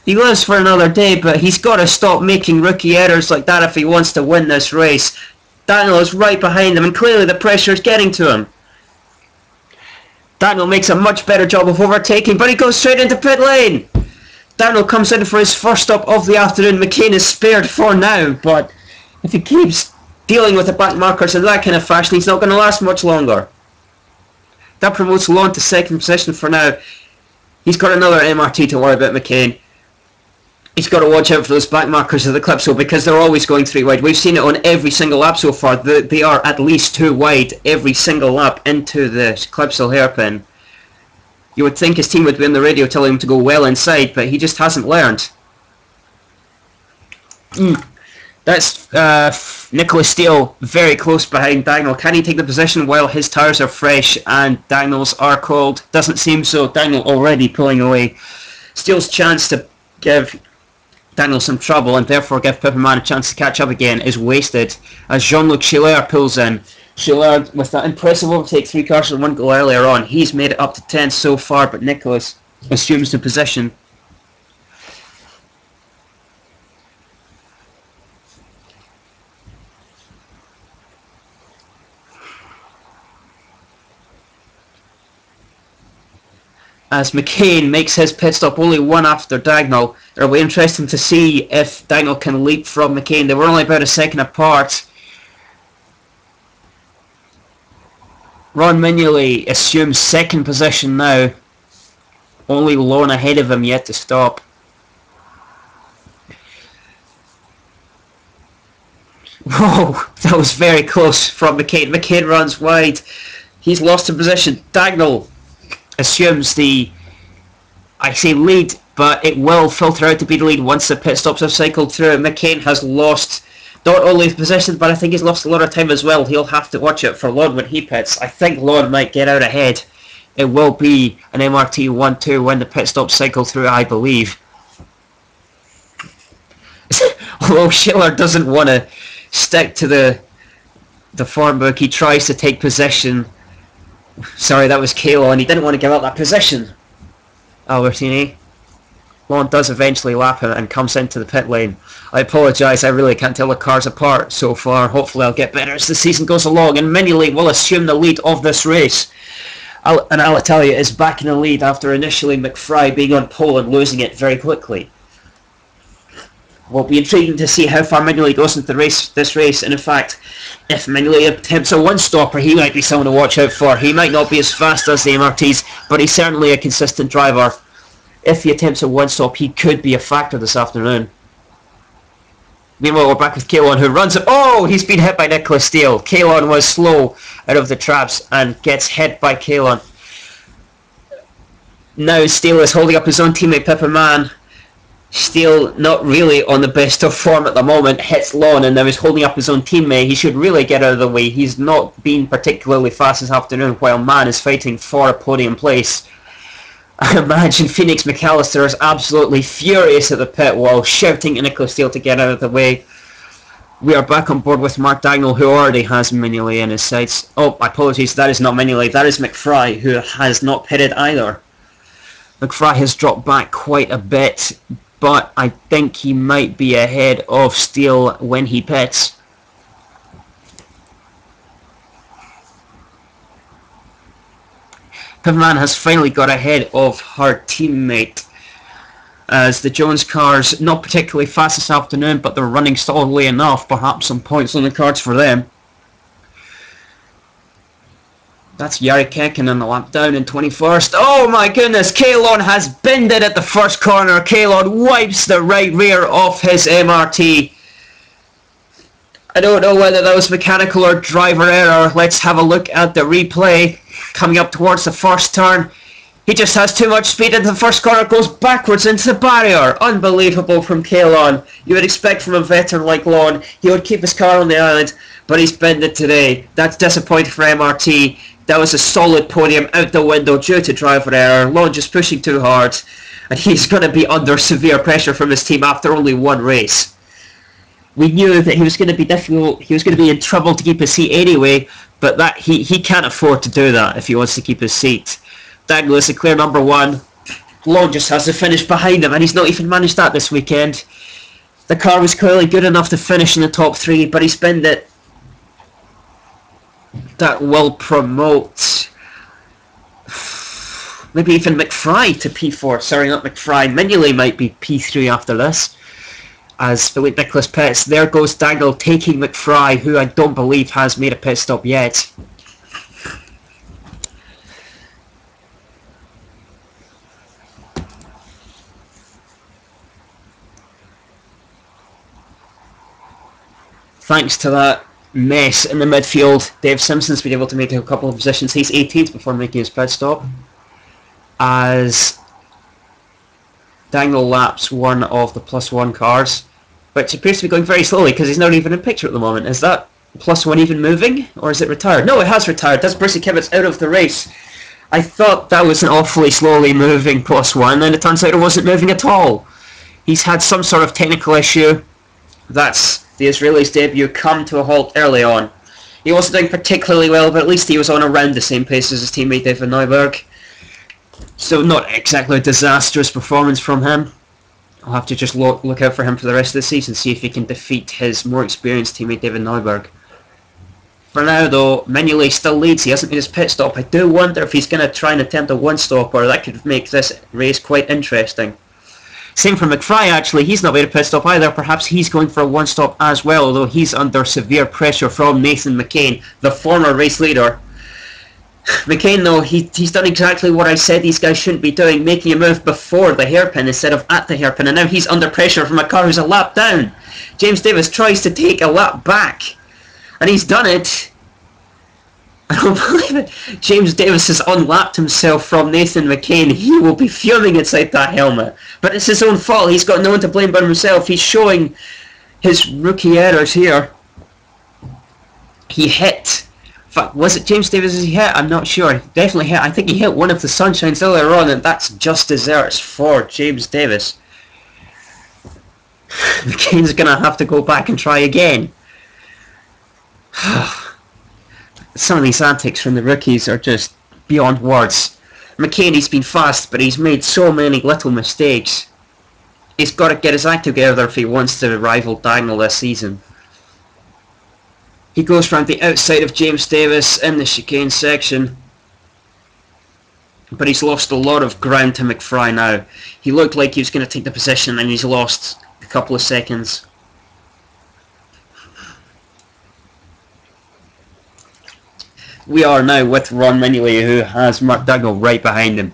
He lives for another day, but he's got to stop making rookie errors like that if he wants to win this race. Dagnall is right behind him and clearly the pressure is getting to him. Dagnall makes a much better job of overtaking, but he goes straight into pit lane. Dagnall comes in for his first stop of the afternoon. McCain is spared for now, but if he keeps dealing with the back markers in that kind of fashion, he's not going to last much longer. That promotes Lon to second position for now. He's got another MRT to worry about, McCain. He's got to watch out for those back markers of the Clipso because they're always going 3 wide. We've seen it on every single lap so far. They are at least 2 wide every single lap into the Clipso hairpin. You would think his team would be on the radio telling him to go well inside, but he just hasn't learned. That's Nicholas Steele very close behind Dagnall. Can he take the position while his tyres are fresh and Dagnall's are cold? Doesn't seem so. Dagnall already pulling away. Steele's chance to give Dagnall some trouble and therefore give Pippenman a chance to catch up again is wasted as Jean-Luc Schiller pulls in. Schiller with that impressive overtake, 3 cars and 1 goal earlier on. He's made it up to 10 so far, but Nicholas assumes the position. as McCain makes his pit stop only one after Dagnall. It'll be interesting to see if Dagnall can leap from McCain. They were only about a second apart. Ron Mignolet assumes second position now. Only Lon ahead of him yet to stop. Whoa, that was very close from McCain. McCain runs wide. He's lost a position. Dagnall assumes the, I say lead, but it will filter out to be the lead once the pit stops have cycled through. McCain has lost not only the position, but I think he's lost a lot of time as well. He'll have to watch it for Lon when he pits. I think Lon might get out ahead. It will be an MRT 1-2 when the pit stops cycle through, I believe. Although Schiller doesn't want to stick to the form book, he tries to take possession. Sorry, that was Kalo, and he didn't want to give up that position. Albertini. Lon does eventually lap him and comes into the pit lane. I apologise, I really can't tell the cars apart so far. Hopefully I'll get better as the season goes along, and Mignolet will assume the lead of this race. And Alitalia is back in the lead after initially McFry being on pole and losing it very quickly. Will be intriguing to see how far Mignolet goes into this race, and in fact, if Mignolet attempts a one-stopper, he might be someone to watch out for. He might not be as fast as the MRTs, but he's certainly a consistent driver. If he attempts a one-stop, he could be a factor this afternoon. Meanwhile, we're back with Kalon, who runs up. Oh, he's been hit by Nicholas Steele. Kalon was slow out of the traps and gets hit by Kalon. Now Steele is holding up his own teammate Pippa Mann. Steele, not really on the best of form at the moment, hits Lon and now he's holding up his own teammate. He should really get out of the way. He's not been particularly fast this afternoon while Mann is fighting for a podium place. I imagine Phoenix McAllister is absolutely furious at the pit wall, shouting at Nicholas Steele to get out of the way. We are back on board with Mark Dagnall, who already has Mignolet in his sights. Oh, apologies, that is not Mignolet, that is McFry, who has not pitted either. McFry has dropped back quite a bit, but I think he might be ahead of Steele when he pits. Pipman has finally got ahead of her teammate, as the Jones cars, not particularly fast this afternoon, but they're running solidly enough, perhaps some points on the cards for them. That's Jari Kekkonen, the lap down in 21st. Oh my goodness, Kalon has binned it at the first corner. Kalon wipes the right rear off his MRT. I don't know whether that was mechanical or driver error. Let's have a look at the replay. Coming up towards the first turn, he just has too much speed into the first corner, goes backwards into the barrier. Unbelievable from Kalon. You would expect from a veteran like Lon, he would keep his car on the island, but he's binned it today. That's disappointing for MRT. That was a solid podium out the window due to driver error. Lon just pushing too hard, and he's going to be under severe pressure from his team after only one race. We knew that he was going to be difficult. He was going to be in trouble to keep his seat anyway, but that he can't afford to do that if he wants to keep his seat. Dagnall is a clear number one. Lon just has to finish behind him, and he's not even managed that this weekend. The car was clearly good enough to finish in the top three, but he spinned it. That will promote maybe even McFry to P4. Sorry, not McFry. Mignolet might be P3 after this, as Philippe Nicholas pits. There goes Dagnall taking McFry, who I don't believe has made a pit stop yet. Thanks to that mess in the midfield, Dave Simpson's been able to make a couple of positions. He's 18th before making his pit stop, as Dagnall laps one of the +1 cars, which appears to be going very slowly because he's not even in picture at the moment. Is that +1 even moving, or is it retired? No, it has retired. That's Brucey Kibbett's out of the race. I thought that was an awfully slowly moving +1, and it turns out it wasn't moving at all. He's had some sort of technical issue. That's the Israeli's debut come to a halt early on. He wasn't doing particularly well, but at least he was on around the same pace as his teammate David Neuberg. So not exactly a disastrous performance from him. I'll have to just look out for him for the rest of the season, see if he can defeat his more experienced teammate David Neuberg. For now though, Mignolet still leads. He hasn't made his pit stop. I do wonder if he's going to try and attempt a one-stopper. That could make this race quite interesting. Same for McFry actually. He's not made a pit stop either. Perhaps he's going for a one-stop as well, although he's under severe pressure from Nathan McCain, the former race leader. McCain though, he's done exactly what I said these guys shouldn't be doing, making a move before the hairpin instead of at the hairpin, and now he's under pressure from a car who's a lap down. James Davis tries to take a lap back, and he's done it. I don't believe it. James Davis has unlapped himself from Nathan McCain. He will be fuming inside that helmet, but it's his own fault. He's got no one to blame but himself. He's showing his rookie errors here. He hit. In fact, was it James Davis he hit? I'm not sure. Definitely hit. I think he hit one of the Sunshines earlier on, and that's just desserts for James Davis. McCain's going to have to go back and try again. Some of these antics from the rookies are just beyond words. McCain, he's been fast, but he's made so many little mistakes. He's got to get his act together if he wants to rival Diagonal this season. He goes round the outside of James Davis in the chicane section, but he's lost a lot of ground to McFry now. He looked like he was going to take the position, and he's lost a couple of seconds. We are now with Ron Mignolet, who has Mark Dagnall right behind him.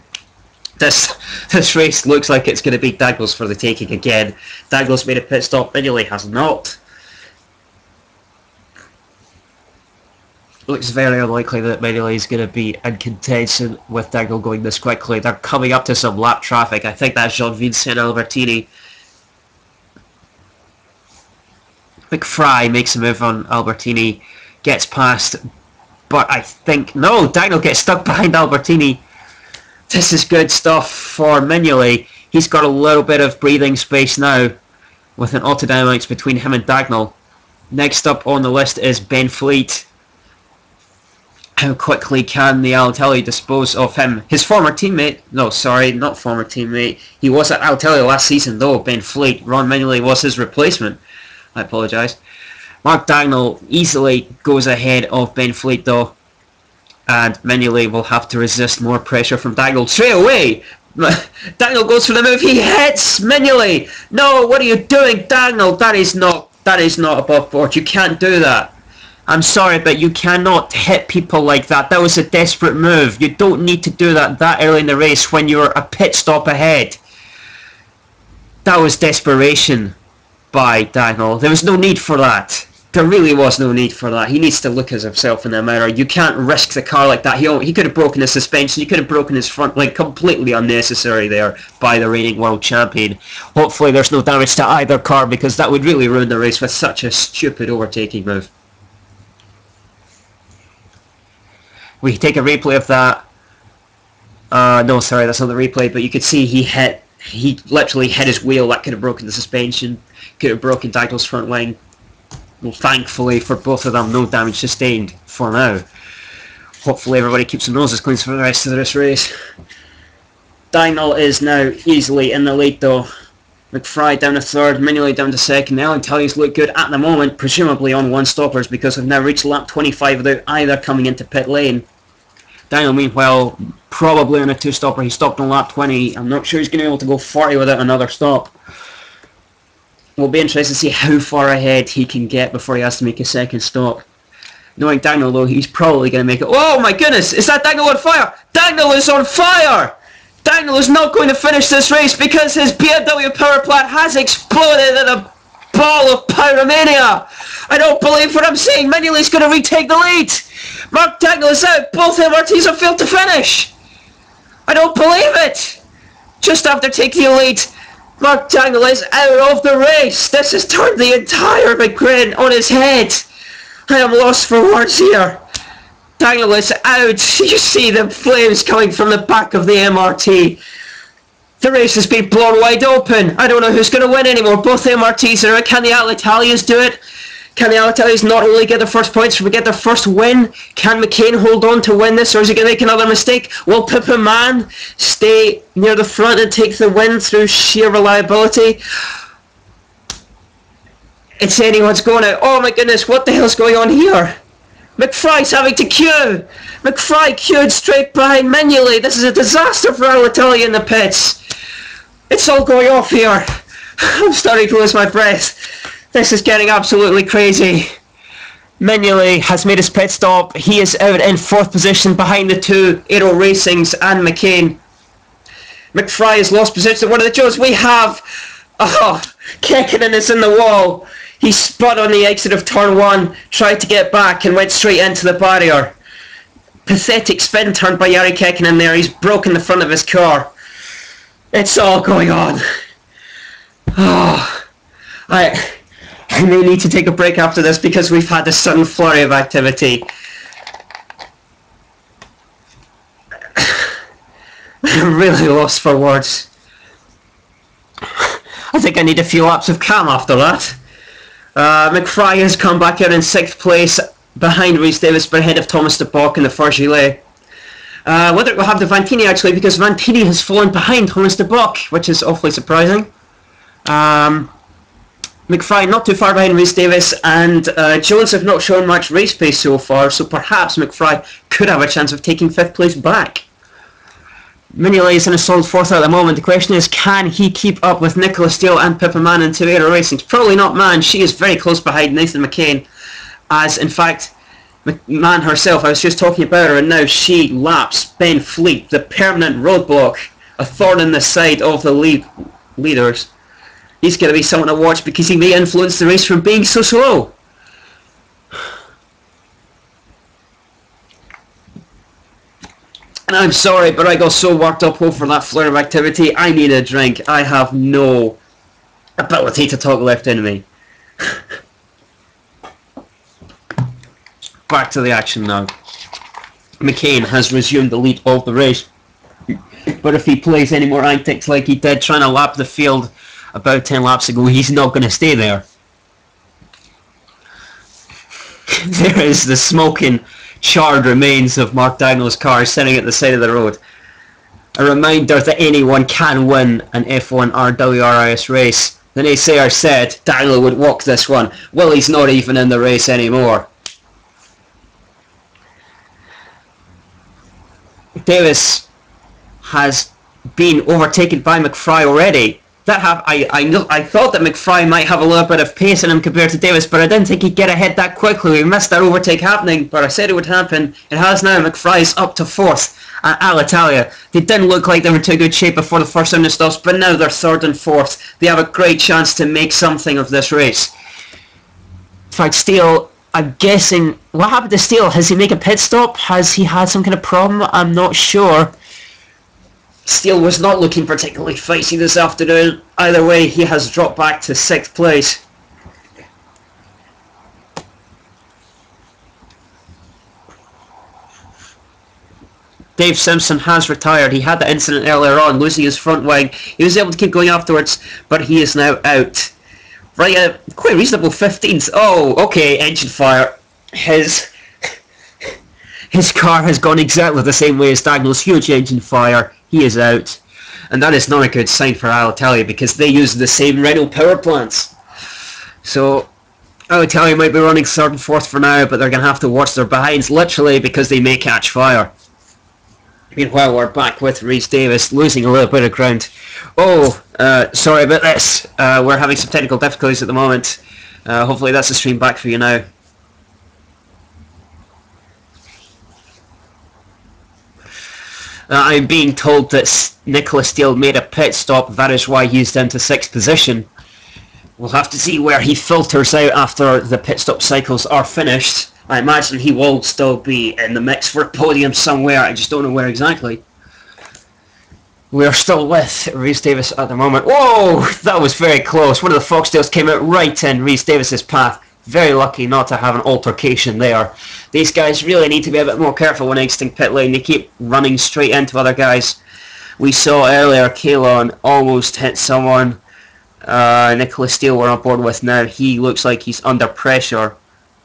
This race looks like it's going to be Dagnall's for the taking again. Dagnall's made a pit stop, Mignolet has not. Looks very unlikely that Mignolet is going to be in contention with Dagnall going this quickly. They're coming up to some lap traffic. I think that's Jean-Vincent Albertini. McFry makes a move on Albertini, gets past, but I think, no, Dagnall gets stuck behind Albertini. This is good stuff for Mignolet. He's got a little bit of breathing space now with an autodynamics between him and Dagnall. Next up on the list is Ben Fleet. How quickly can the Alitalia dispose of him? His former teammate, no sorry, not former teammate, he was at Alitalia last season though, Ben Fleet. Ron Mignolet was his replacement. I apologise. Mark Dagnall easily goes ahead of Ben Fleet though, and Mignolet will have to resist more pressure from Dagnall straight away. Dagnall goes for the move, he hits Mignolet. No, what are you doing, Dagnall? That is not above board. You can't do that. I'm sorry, but you cannot hit people like that. That was a desperate move. You don't need to do that early in the race when you're a pit stop ahead. That was desperation by Dagnall. There was no need for that. There really was no need for that. He needs to look at himself in the mirror. You can't risk the car like that. He could have broken his suspension. He could have broken his front leg. Completely unnecessary there by the reigning world champion. Hopefully there's no damage to either car, because that would really ruin the race with such a stupid overtaking move. We take a replay of that. No, sorry, that's not the replay, but you could see he literally hit his wheel. That could have broken the suspension, could have broken Dagnall's front wing. Well, thankfully for both of them, no damage sustained for now. Hopefully everybody keeps their noses clean for the rest of this race. Dagnall is now easily in the lead though. McFry down to third, Mignolet down to second. The Alentalians look good at the moment, presumably on one-stoppers, because we've now reached lap 25 without either coming into pit lane. Dagnall, meanwhile, probably on a two-stopper. He stopped on lap 20. I'm not sure he's going to be able to go 40 without another stop. We'll be interested to see how far ahead he can get before he has to make a second stop. Knowing Dagnall, though, he's probably going to make it. Oh my goodness! Is that Dagnall on fire? Dagnall is on fire! Dagnall is not going to finish this race because his BMW power plant has exploded in a ball of pyromania. I don't believe what I'm saying. Mignolet's going to retake the lead. Mark Dagnall is out. Both MRTs have failed to finish. I don't believe it. Just after taking the lead, Mark Dagnall is out of the race. This has turned the entire McGrin on his head. I am lost for words here. Dagnall is out. You see the flames coming from the back of the MRT. The race has been blown wide open. I don't know who's going to win anymore. Both MRTs are out. Can the Alitalians do it? Can the Alitalians not only get their first points, but get their first win? Can McCain hold on to win this, or is he going to make another mistake? Will Pippa Mann stay near the front and take the win through sheer reliability? It's anyone's going out. Oh my goodness, what the hell's going on here? McFry's having to queue! McFry queued straight behind manually. This is a disaster for Alitalia in the pits. It's all going off here. I'm starting to lose my breath. This is getting absolutely crazy. Manually has made his pit stop. He is out in 4th position behind the two Aero Racings and McCain. McFry has lost position at one of the Joes. We have... Oh, Kekkonen is in the wall. He spun on the exit of turn 1, tried to get back and went straight into the barrier. Pathetic spin turn by Jari Kekkonen there. He's broken the front of his car. It's all going on. Oh, I may need to take a break after this because we've had a sudden flurry of activity. I'm really lost for words. I think I need a few laps of calm after that. McFry has come back out in 6th place behind Rhys Davis, but ahead of Thomas de Bock in the first relay. Whether it will have the Vantini actually, because Vantini has fallen behind Thomas de Bock, which is awfully surprising. McFry not too far behind Rhys Davis, and Jones have not shown much race pace so far, so perhaps McFry could have a chance of taking 5th place back. Mignolet is in a solid 4th at the moment. The question is, can he keep up with Nicola Steele and Pippa Mann in two Aero Racing? Probably not Mann. She is very close behind Nathan McCain, as in fact Mann herself, I was just talking about her, and now she laps Ben Fleet, the permanent roadblock, a thorn in the side of the leaders. He's going to be someone to watch because he may influence the race from being so slow. And I'm sorry, but I got so worked up over that flare of activity. I need a drink. I have no ability to talk left in me. Back to the action now. McCain has resumed the lead of the race. But if he plays any more antics like he did trying to lap the field about 10 laps ago, he's not going to stay there. There is the smoking, charred remains of Mark Dagnall's car sitting at the side of the road. A reminder that anyone can win an F1RWRS race. The naysayer said Dagnall would walk this one. Well, he's not even in the race anymore. Davis has been overtaken by McFry already. I thought that McFry might have a little bit of pace in him compared to Davis, but I didn't think he'd get ahead that quickly. We missed that overtake happening, but I said it would happen. It has now. McFry's up to 4th at Alitalia. They didn't look like they were in too good shape before the first round of stops, but now they're 3rd and 4th. They have a great chance to make something of this race. In fact, Steele, I'm guessing... What happened to Steele? Has he made a pit stop? Has he had some kind of problem? I'm not sure. Steele was not looking particularly feisty this afternoon. Either way, he has dropped back to 6th place. Dave Simpson has retired. He had that incident earlier on, losing his front wing. He was able to keep going afterwards, but he is now out. Right, quite reasonable 15th. Oh, okay, engine fire. His car has gone exactly the same way as Dagnall's. Huge engine fire. He is out. And that is not a good sign for Alitalia because they use the same Renault power plants. So Alitalia might be running 3rd and 4th for now, but they're going to have to watch their behinds literally because they may catch fire. Meanwhile, we're back with Rhys Davis losing a little bit of ground. Oh, sorry about this. We're having some technical difficulties at the moment. Hopefully that's the stream back for you now. I'm being told that Nicola Steele made a pit stop. That is why he's down to 6th position. We'll have to see where he filters out after the pit stop cycles are finished. I imagine he will still be in the mix for a podium somewhere. I just don't know where exactly. We are still with Rhys Davis at the moment. Whoa! That was very close. One of the Foxtails came out right in Rhys Davis's path. Very lucky not to have an altercation there. These guys really need to be a bit more careful when exiting pit lane. They keep running straight into other guys. We saw earlier Kalon almost hit someone. Nicola Steele we're on board with now. He looks like he's under pressure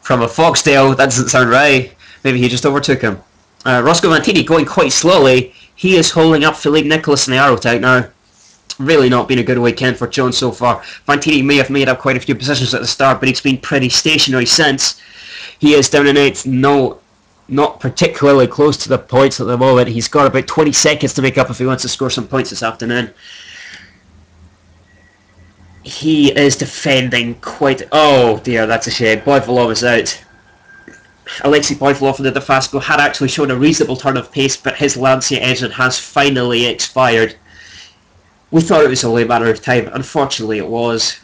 from a Foxtail. That doesn't sound right. Maybe he just overtook him. Roscoe Vantini going quite slowly. He is holding up Philippe Nicholas in the arrow tag now. Really not been a good weekend for Jones so far. Vantini may have made up quite a few positions at the start, but he's been pretty stationary since. He is down in 8th. No, not particularly close to the points at the moment. He's got about 20 seconds to make up if he wants to score some points this afternoon. He is defending quite... Oh dear, that's a shame. Boyvolov is out. Alexei Boyvolov in the Dofasco had actually shown a reasonable turn of pace, but his Lancia engine has finally expired. We thought it was only a matter of time. Unfortunately, it was.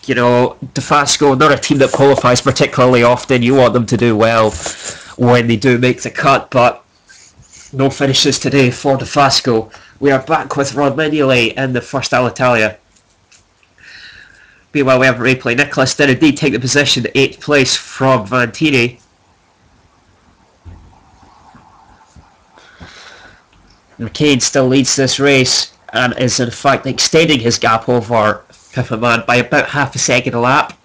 You know, Dofasco, not a team that qualifies particularly often. You want them to do well when they do make the cut, but no finishes today for Dofasco. We are back with Rod Mignolet in the first Alitalia. Meanwhile, we have a replay. Nicholas did indeed take the position, 8th place from Vantini. McCain still leads this race and is in fact extending his gap over Pippaman by about half a second a lap.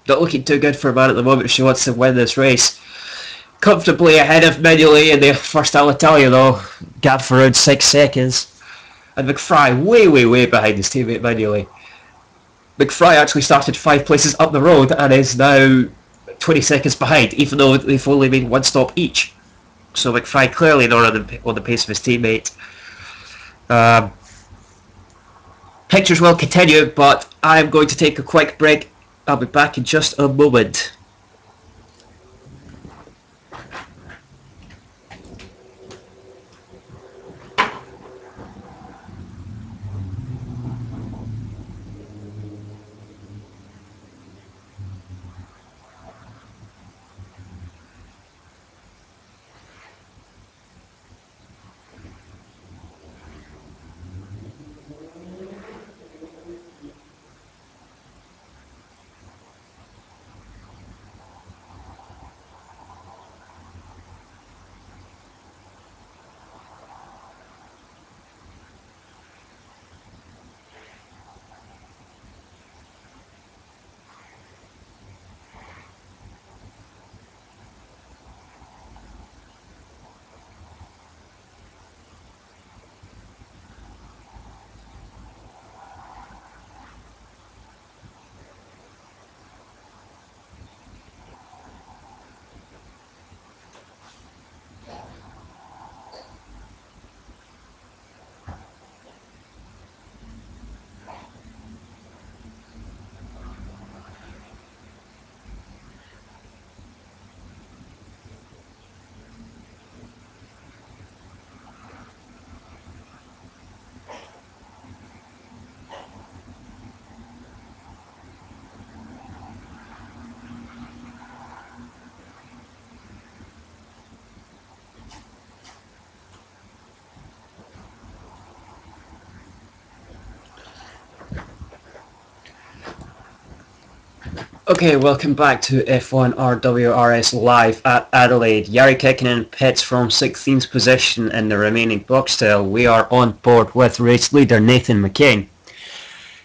Not looking too good for a man at the moment if she wants to win this race. Comfortably ahead of Mignolet in the first Alitalia though, gap for around 6 seconds. And McFry way behind his teammate Mignolet. McFry actually started 5 places up the road and is now 20 seconds behind, even though they've only made 1 stop each. So McFry clearly not on the pace of his teammate. Pictures will continue, but I'm going to take a quick break. I'll be back in just a moment. Okay, welcome back to F1RWRS live at Adelaide. Jari Kekkonen pits from 16th position in the remaining box tail. We are on board with race leader Nathan McCain.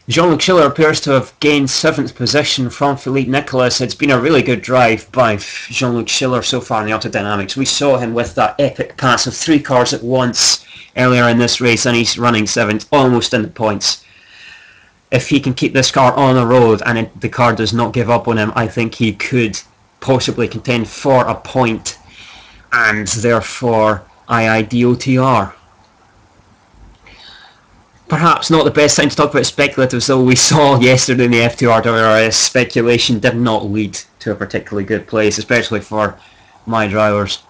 Jean-Luc Schiller appears to have gained 7th position from Philippe Nicolas. It's been a really good drive by Jean-Luc Schiller so far in the Autodynamics. We saw him with that epic pass of 3 cars at once earlier in this race, and he's running 7th, almost in the points. If he can keep this car on the road and the car does not give up on him, I think he could possibly contend for a point and therefore IIDOTR. Perhaps not the best time to talk about speculatives, though. We saw yesterday in the F2RWRS speculation did not lead to a particularly good place, especially for my drivers.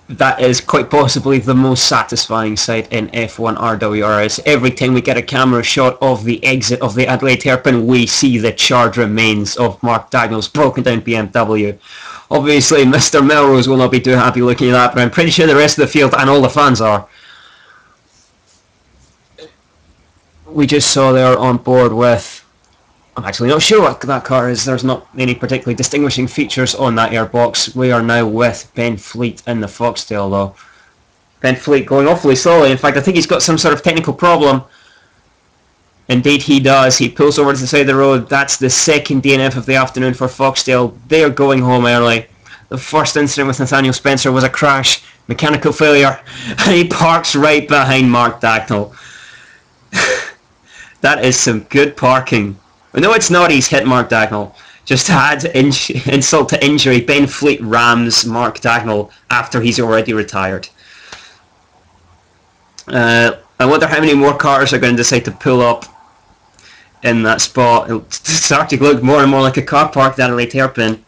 That is quite possibly the most satisfying sight in F1RWRS. Every time we get a camera shot of the exit of the Adelaide hairpin, we see the charred remains of Mark Dagnall's broken down BMW. Obviously, Mr. Melrose will not be too happy looking at that, but I'm pretty sure the rest of the field and all the fans are. We just saw they're on board with... I'm actually not sure what that car is. There's not any particularly distinguishing features on that airbox. We are now with Ben Fleet in the Foxtail though. Ben Fleet going awfully slowly. In fact, I think he's got some sort of technical problem. Indeed he does. He pulls over to the side of the road. That's the second DNF of the afternoon for Foxtail. They're going home early. The first incident with Nathaniel Spencer was a crash, mechanical failure, and he parks right behind Mark Dacknell. That is some good parking. No, it's not. He's hit Mark Dacknell. Just to add insult to injury, Ben Fleet rams Mark Dacknell after he's already retired. I wonder how many more cars are going to decide to pull up in that spot. It's starting to look more and more like a car park at Adelaide Hairpin.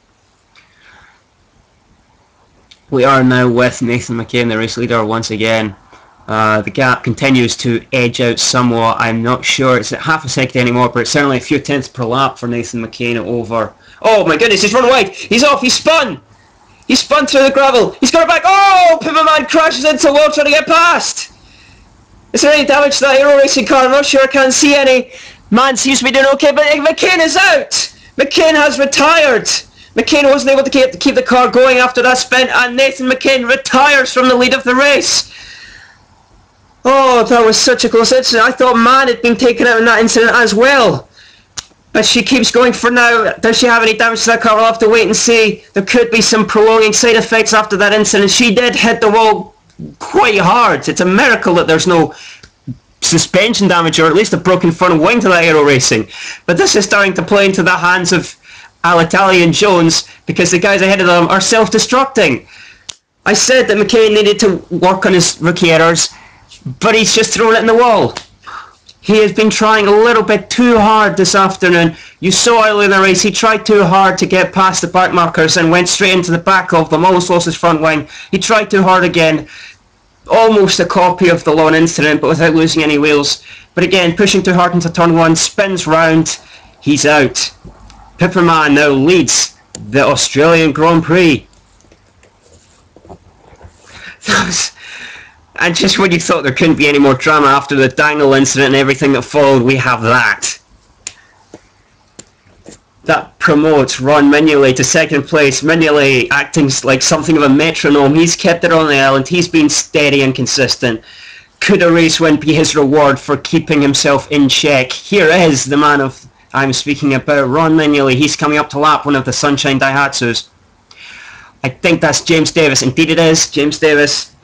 We are now with Nathan McCain, the race leader, once again. The gap continues to edge out somewhat. I'm not sure it's at half a second anymore, but it's certainly a few tenths per lap for Nathan McCain over. Oh my goodness, he's run wide! He's off! He's spun! He spun through the gravel! He's got it back! Oh! Pipperman crashes into the wall trying to get past! Is there any damage to that Aero Racing car? I'm not sure, I can't see any. Man seems to be doing okay, but McCain is out! McCain has retired! McCain wasn't able to keep the car going after that spin, and Nathan McCain retires from the lead of the race. Oh, that was such a close incident. I thought Man had been taken out in that incident as well. But she keeps going for now. Does she have any damage to that car? We'll have to wait and see. There could be some prolonging side effects after that incident. She did hit the wall quite hard. It's a miracle that there's no suspension damage, or at least a broken front wing to that Aero Racing. But this is starting to play into the hands of Al-Itali and Jones, because the guys ahead of them are self-destructing. I said that McCain needed to work on his rookie errors, but he's just thrown it in the wall. He has been trying a little bit too hard this afternoon. You saw earlier in the race, he tried too hard to get past the back markers and went straight into the back of them, almost lost his front wing. He tried too hard again. Almost a copy of the lawn incident, but without losing any wheels. But again, pushing too hard into turn one, spins round, he's out. Pipperman now leads the Australian Grand Prix. And just when you thought there couldn't be any more drama after the Dacknell incident and everything that followed, we have that. That promotes Ron Mignolet to second place. Mignolet acting like something of a metronome. He's kept it on the island. He's been steady and consistent. Could a race win be his reward for keeping himself in check? Here is the man of I'm speaking about, Ron Mignolet. He's coming up to lap one of the Sunshine Daihatsus. I think that's James Davis. Indeed it is James Davis.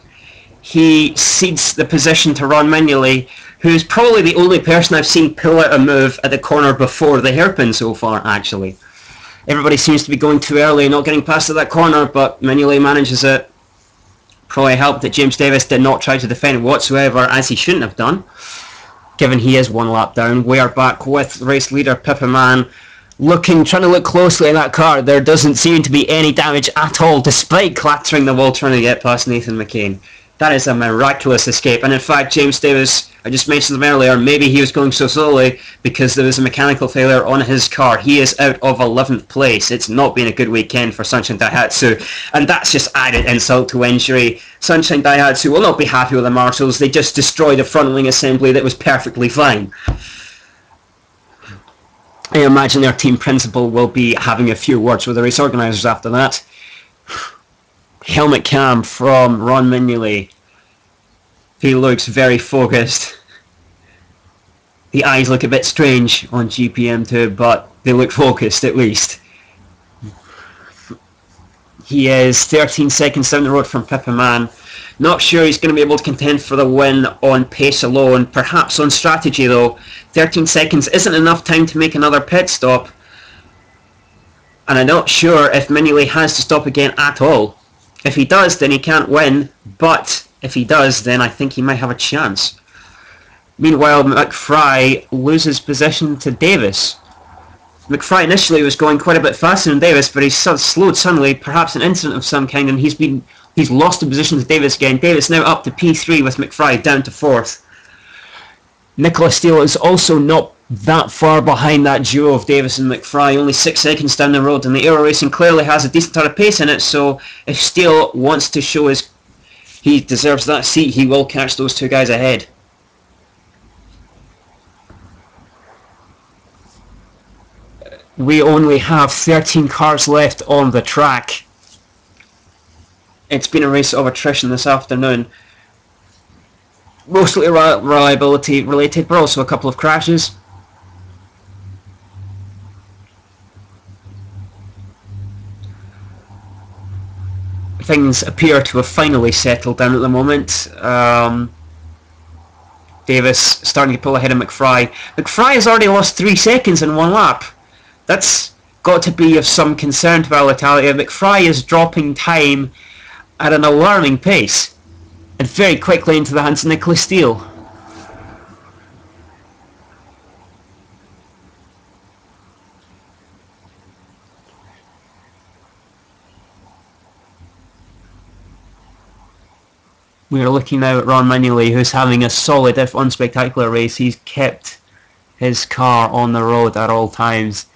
He cedes the position to Ron Mignolet, who's probably the only person I've seen pull out a move at the corner before the hairpin so far, actually. Everybody seems to be going too early, not getting past that corner, but Mignolet manages it. Probably helped that James Davis did not try to defend whatsoever, as he shouldn't have done, given he is one lap down. We are back with race leader Pipperman, trying to look closely at that car. There doesn't seem to be any damage at all, despite clattering the wall trying to get past Nathan McCain. That is a miraculous escape. And in fact, James Davis, I just mentioned him earlier, maybe he was going so slowly because there was a mechanical failure on his car. He is out of 11th place. It's not been a good weekend for Sunshine Daihatsu. And that's just added insult to injury. Sunshine Daihatsu will not be happy with the marshals. They just destroyed a front wing assembly that was perfectly fine. I imagine their team principal will be having a few words with the race organisers after that. Helmet cam from Ron Mignolet. He looks very focused. The eyes look a bit strange on GPM2, but they look focused at least. He is 13 seconds down the road from Pipperman. Not sure he's going to be able to contend for the win on pace alone. Perhaps on strategy though. 13 seconds isn't enough time to make another pit stop. And I'm not sure if Mignolet has to stop again at all. If he does, then he can't win, but if he does, then I think he might have a chance. Meanwhile, McFry loses position to Davis. McFry initially was going quite a bit faster than Davis, but he's sort of slowed suddenly, perhaps an incident of some kind, and he's lost the position to Davis again. Davis now up to P3 with McFry down to 4th. Nicola Steele is also not that far behind that duo of Davis and McFry, only 6 seconds down the road, and the Aero Racing clearly has a decent amount of pace in it, so if Steele wants to show he deserves that seat, he will catch those two guys ahead. We only have 13 cars left on the track. It's been a race of attrition this afternoon. Mostly reliability related, but also a couple of crashes. things appear to have finally settled down at the moment. Davis starting to pull ahead of McFry. McFry has already lost 3 seconds in 1 lap. That's got to be of some concern to Alitalia. McFry is dropping time at an alarming pace, and very quickly into the hands of Nicholas Steele. We are looking now at Ron Manuelli, who's having a solid, if unspectacular, race. He's kept his car on the road at all times.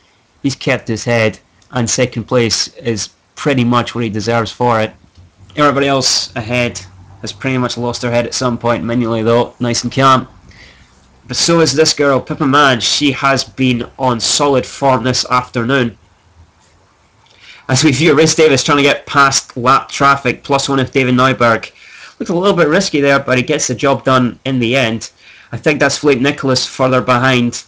He's kept his head, and second place is pretty much what he deserves for it. Everybody else ahead has pretty much lost their head at some point. Manuelli, though, nice and calm. But so is this girl, Pippa Mann. She has been on solid form this afternoon. As we view Rhys Davis trying to get past lap traffic, +1 of David Neuberg. Looks a little bit risky there, but he gets the job done in the end. I think that's Philippe Nicholas further behind.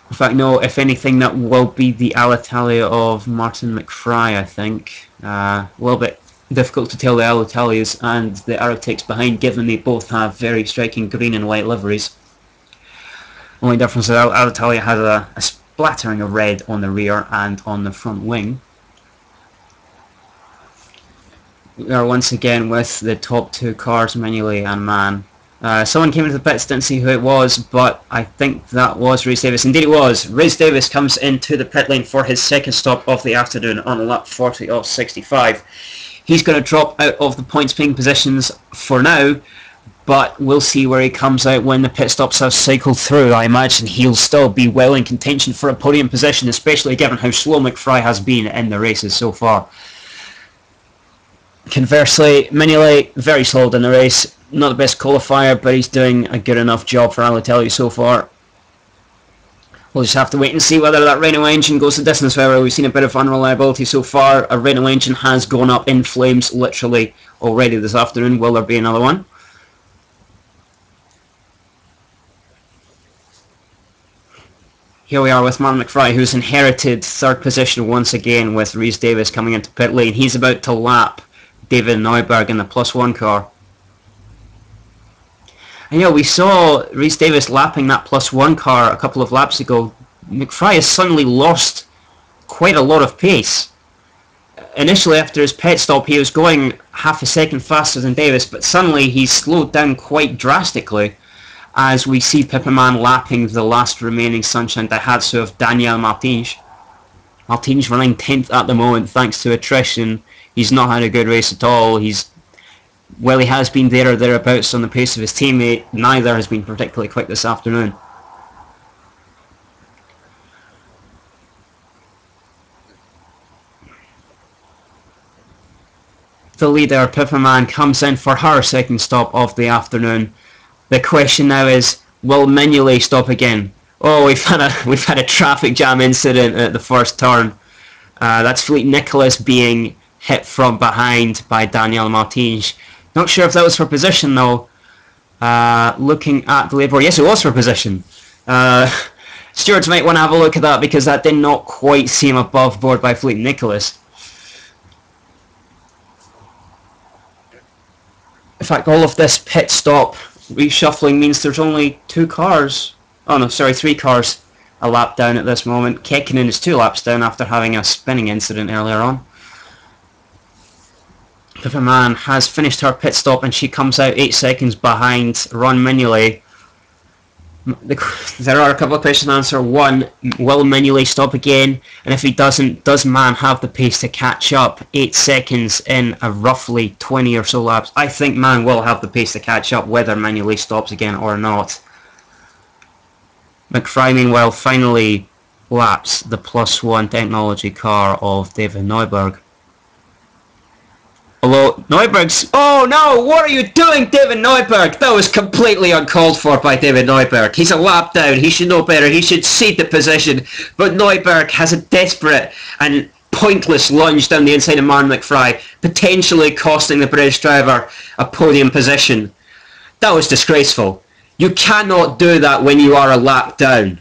In fact, no, if anything, that will be the Alitalia of Martin McFry, I think. A little bit difficult to tell the Alitalias and the Arctics behind, given they both have very striking green and white liveries. Only difference is Alitalia has a splattering of red on the rear and on the front wing. We are once again with the top 2 cars, Manuelli and Mann. Someone came into the pits, didn't see who it was, but I think that was Rhys Davis. Indeed it was. Rhys Davis comes into the pit lane for his second stop of the afternoon on lap 40 of 65. He's going to drop out of the points paying positions for now, but we'll see where he comes out when the pit stops have cycled through. I imagine he'll still be well in contention for a podium position, especially given how slow McFry has been in the races so far. Conversely, Manuelli, very slow in the race. Not the best qualifier, but he's doing a good enough job for Alitalia so far. We'll just have to wait and see whether that Renault engine goes the distance. However, we've seen a bit of unreliability so far. A Renault engine has gone up in flames literally already this afternoon. Will there be another one? Here we are with Martin McFry, who's inherited 3rd position once again with Rhys Davis coming into pit lane. He's about to lap David Neuberg in the +1 car. And you know, we saw Rhys Davis lapping that +1 car a couple of laps ago. McFry has suddenly lost quite a lot of pace. Initially after his pit stop he was going half a second faster than Davis, but suddenly he's slowed down quite drastically as we see Pippa Mann lapping the last remaining Sunshine Daihatsu of Daniel Martins. Martins running 10th at the moment thanks to attrition. He's not had a good race at all. Well, he has been there or thereabouts on the pace of his teammate. Neither has been particularly quick this afternoon. The leader, Pippa Mann, comes in for her second stop of the afternoon. The question now is, will Manuelli stop again? Oh, we've had a traffic jam incident at the first turn. That's Philippe Nicholas being hit from behind by Daniel Martins. Not sure if that was for position though. Looking at the leaderboard, yes, it was for position. Stewards might want to have a look at that because that did not quite seem above board by Philippe Nicholas. In fact, all of this pit stop reshuffling means there's only 2 cars. Oh no, sorry, 3 cars a lap down at this moment. Kekkonen is 2 laps down after having a spinning incident earlier on. Pippa Mann has finished her pit stop and she comes out 8 seconds behind Ron Manuelli. There are a couple of questions to answer. One, will Manuelli stop again? And if he doesn't, does Mann have the pace to catch up 8 seconds in a roughly 20 or so laps? I think Mann will have the pace to catch up whether Manuelli stops again or not. McFry, meanwhile, finally laps the +1 technology car of David Neuberg. Although Neuberg's... Oh no! What are you doing, David Neuberg? That was completely uncalled for by David Neuberg. He's a lap down. He should know better. He should cede the position. But Neuberg has a desperate and pointless lunge down the inside of Martin McFry, potentially costing the British driver a podium position. That was disgraceful. You cannot do that when you are a lap down.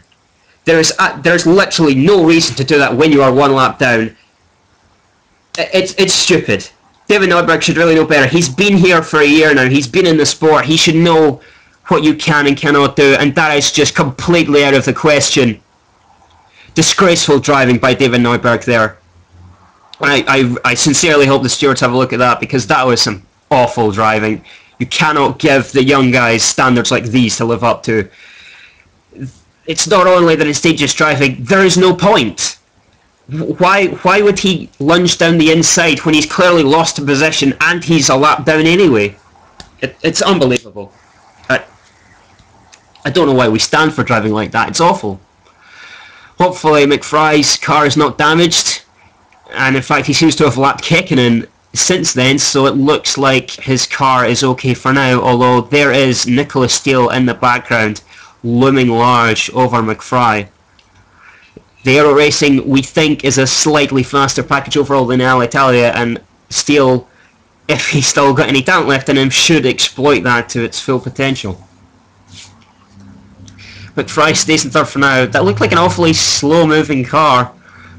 There's literally no reason to do that when you are one lap down. It's stupid. David Neuberg should really know better. He's been here for a year now. He's been in the sport. He should know what you can and cannot do, and that is just completely out of the question. Disgraceful driving by David Neuberg there. I sincerely hope the stewards have a look at that, because that was some awful driving. You cannot give the young guys standards like these to live up to. It's not only that it's dangerous driving, there is no point. Why would he lunge down the inside when he's clearly lost a position and he's a lap down anyway? It's unbelievable. I don't know why we stand for driving like that. It's awful. Hopefully McFry's car is not damaged, and in fact he seems to have lapped Kekkonen since then, so it looks like his car is okay for now, although there is Nicola Steele in the background looming large over McFry. The Aero Racing, we think, is a slightly faster package overall than Alitalia, and Steele, if he's still got any talent left in him, should exploit that to its full potential. McFry stays in third for now. That looked like an awfully slow-moving car.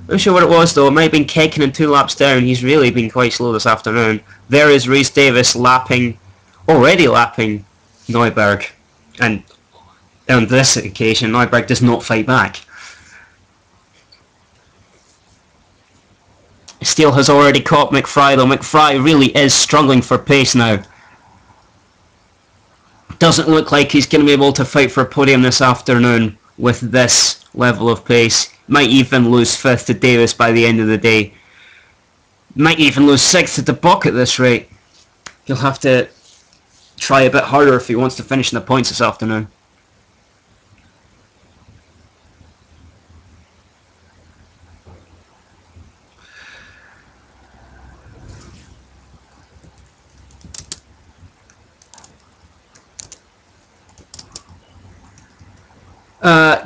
Not sure what it was though. It might have been Kekkonen 2 laps down. He's really been quite slow this afternoon. There is Rhys Davies already lapping Neuberg. And on this occasion, Neuberg does not fight back. Steele has already caught McFry though. McFry really is struggling for pace now. Doesn't look like he's going to be able to fight for a podium this afternoon with this level of pace. Might even lose 5th to Davis by the end of the day. Might even lose 6th to De Bock at this rate. He'll have to try a bit harder if he wants to finish in the points this afternoon.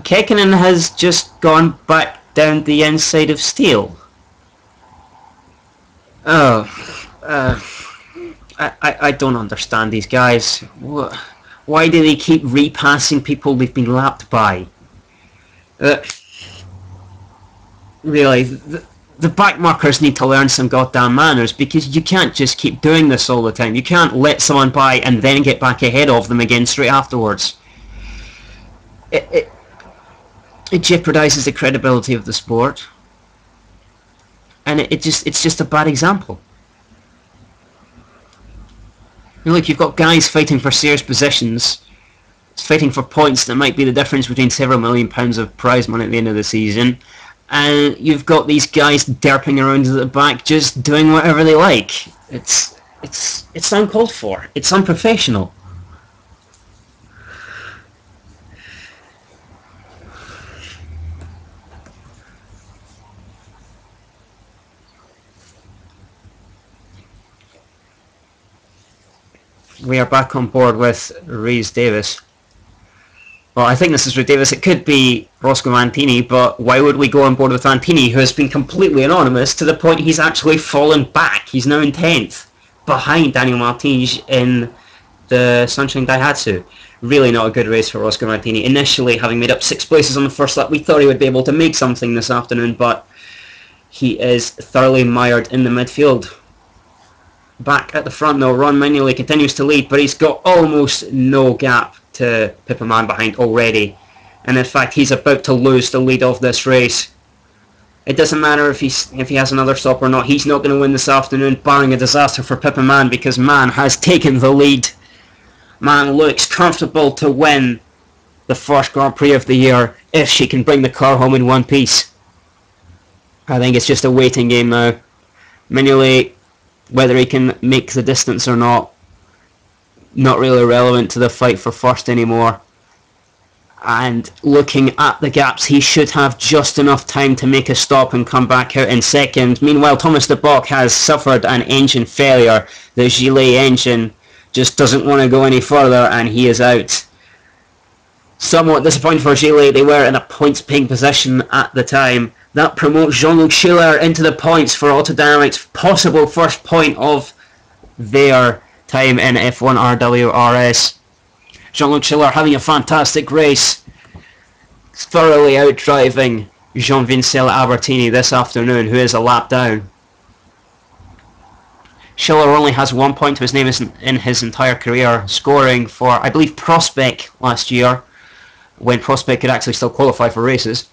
Kekkonen has just gone back down the inside of Steele. Oh, I don't understand these guys. Why do they keep repassing people they've been lapped by? Really, the back markers need to learn some goddamn manners, because you can't just keep doing this all the time. You can't let someone by and then get back ahead of them again straight afterwards. It jeopardizes the credibility of the sport, and it's just a bad example. And look, you've got guys fighting for serious positions, fighting for points that might be the difference between several £1 million of prize money at the end of the season, and you've got these guys derping around at the back just doing whatever they like. It's uncalled for. It's unprofessional. We are back on board with Rhys Davies. Well, I think this is Rhys Davies. It could be Roscoe Vantini, but why would we go on board with Vantini, who has been completely anonymous to the point he's actually fallen back? He's now in 10th, behind Daniel Martins in the Sunshine Daihatsu. Really not a good race for Roscoe Vantini. Initially, having made up 6 places on the first lap, we thought he would be able to make something this afternoon, but he is thoroughly mired in the midfield. Back at the front though, Ron Mignolet continues to lead, but he's got almost no gap to Pippa Mann behind already, and in fact he's about to lose the lead of this race. It doesn't matter if he has another stop or not. He's not going to win this afternoon, barring a disaster for Pippa Mann, because Mann has taken the lead. Mann looks comfortable to win the first Grand Prix of the year if she can bring the car home in one piece. I think it's just a waiting game now. Mignolet, whether he can make the distance or not really relevant to the fight for first anymore. And looking at the gaps, he should have just enough time to make a stop and come back out in second. Meanwhile, Thomas de Bock has suffered an engine failure. The Gillet engine just doesn't want to go any further, and he is out. Somewhat disappointing for Gillet. They were in a points-paying position at the time. That promotes Jean-Luc Schiller into the points for Autodynamic's possible first point of their time in F1RWRS. Jean-Luc Schiller having a fantastic race. thoroughly outdriving Jean-Vincent Albertini this afternoon, who is a lap down. Schiller only has 1 point to his name in his entire career, scoring for, I believe, Prospect last year, when Prospect could actually still qualify for races.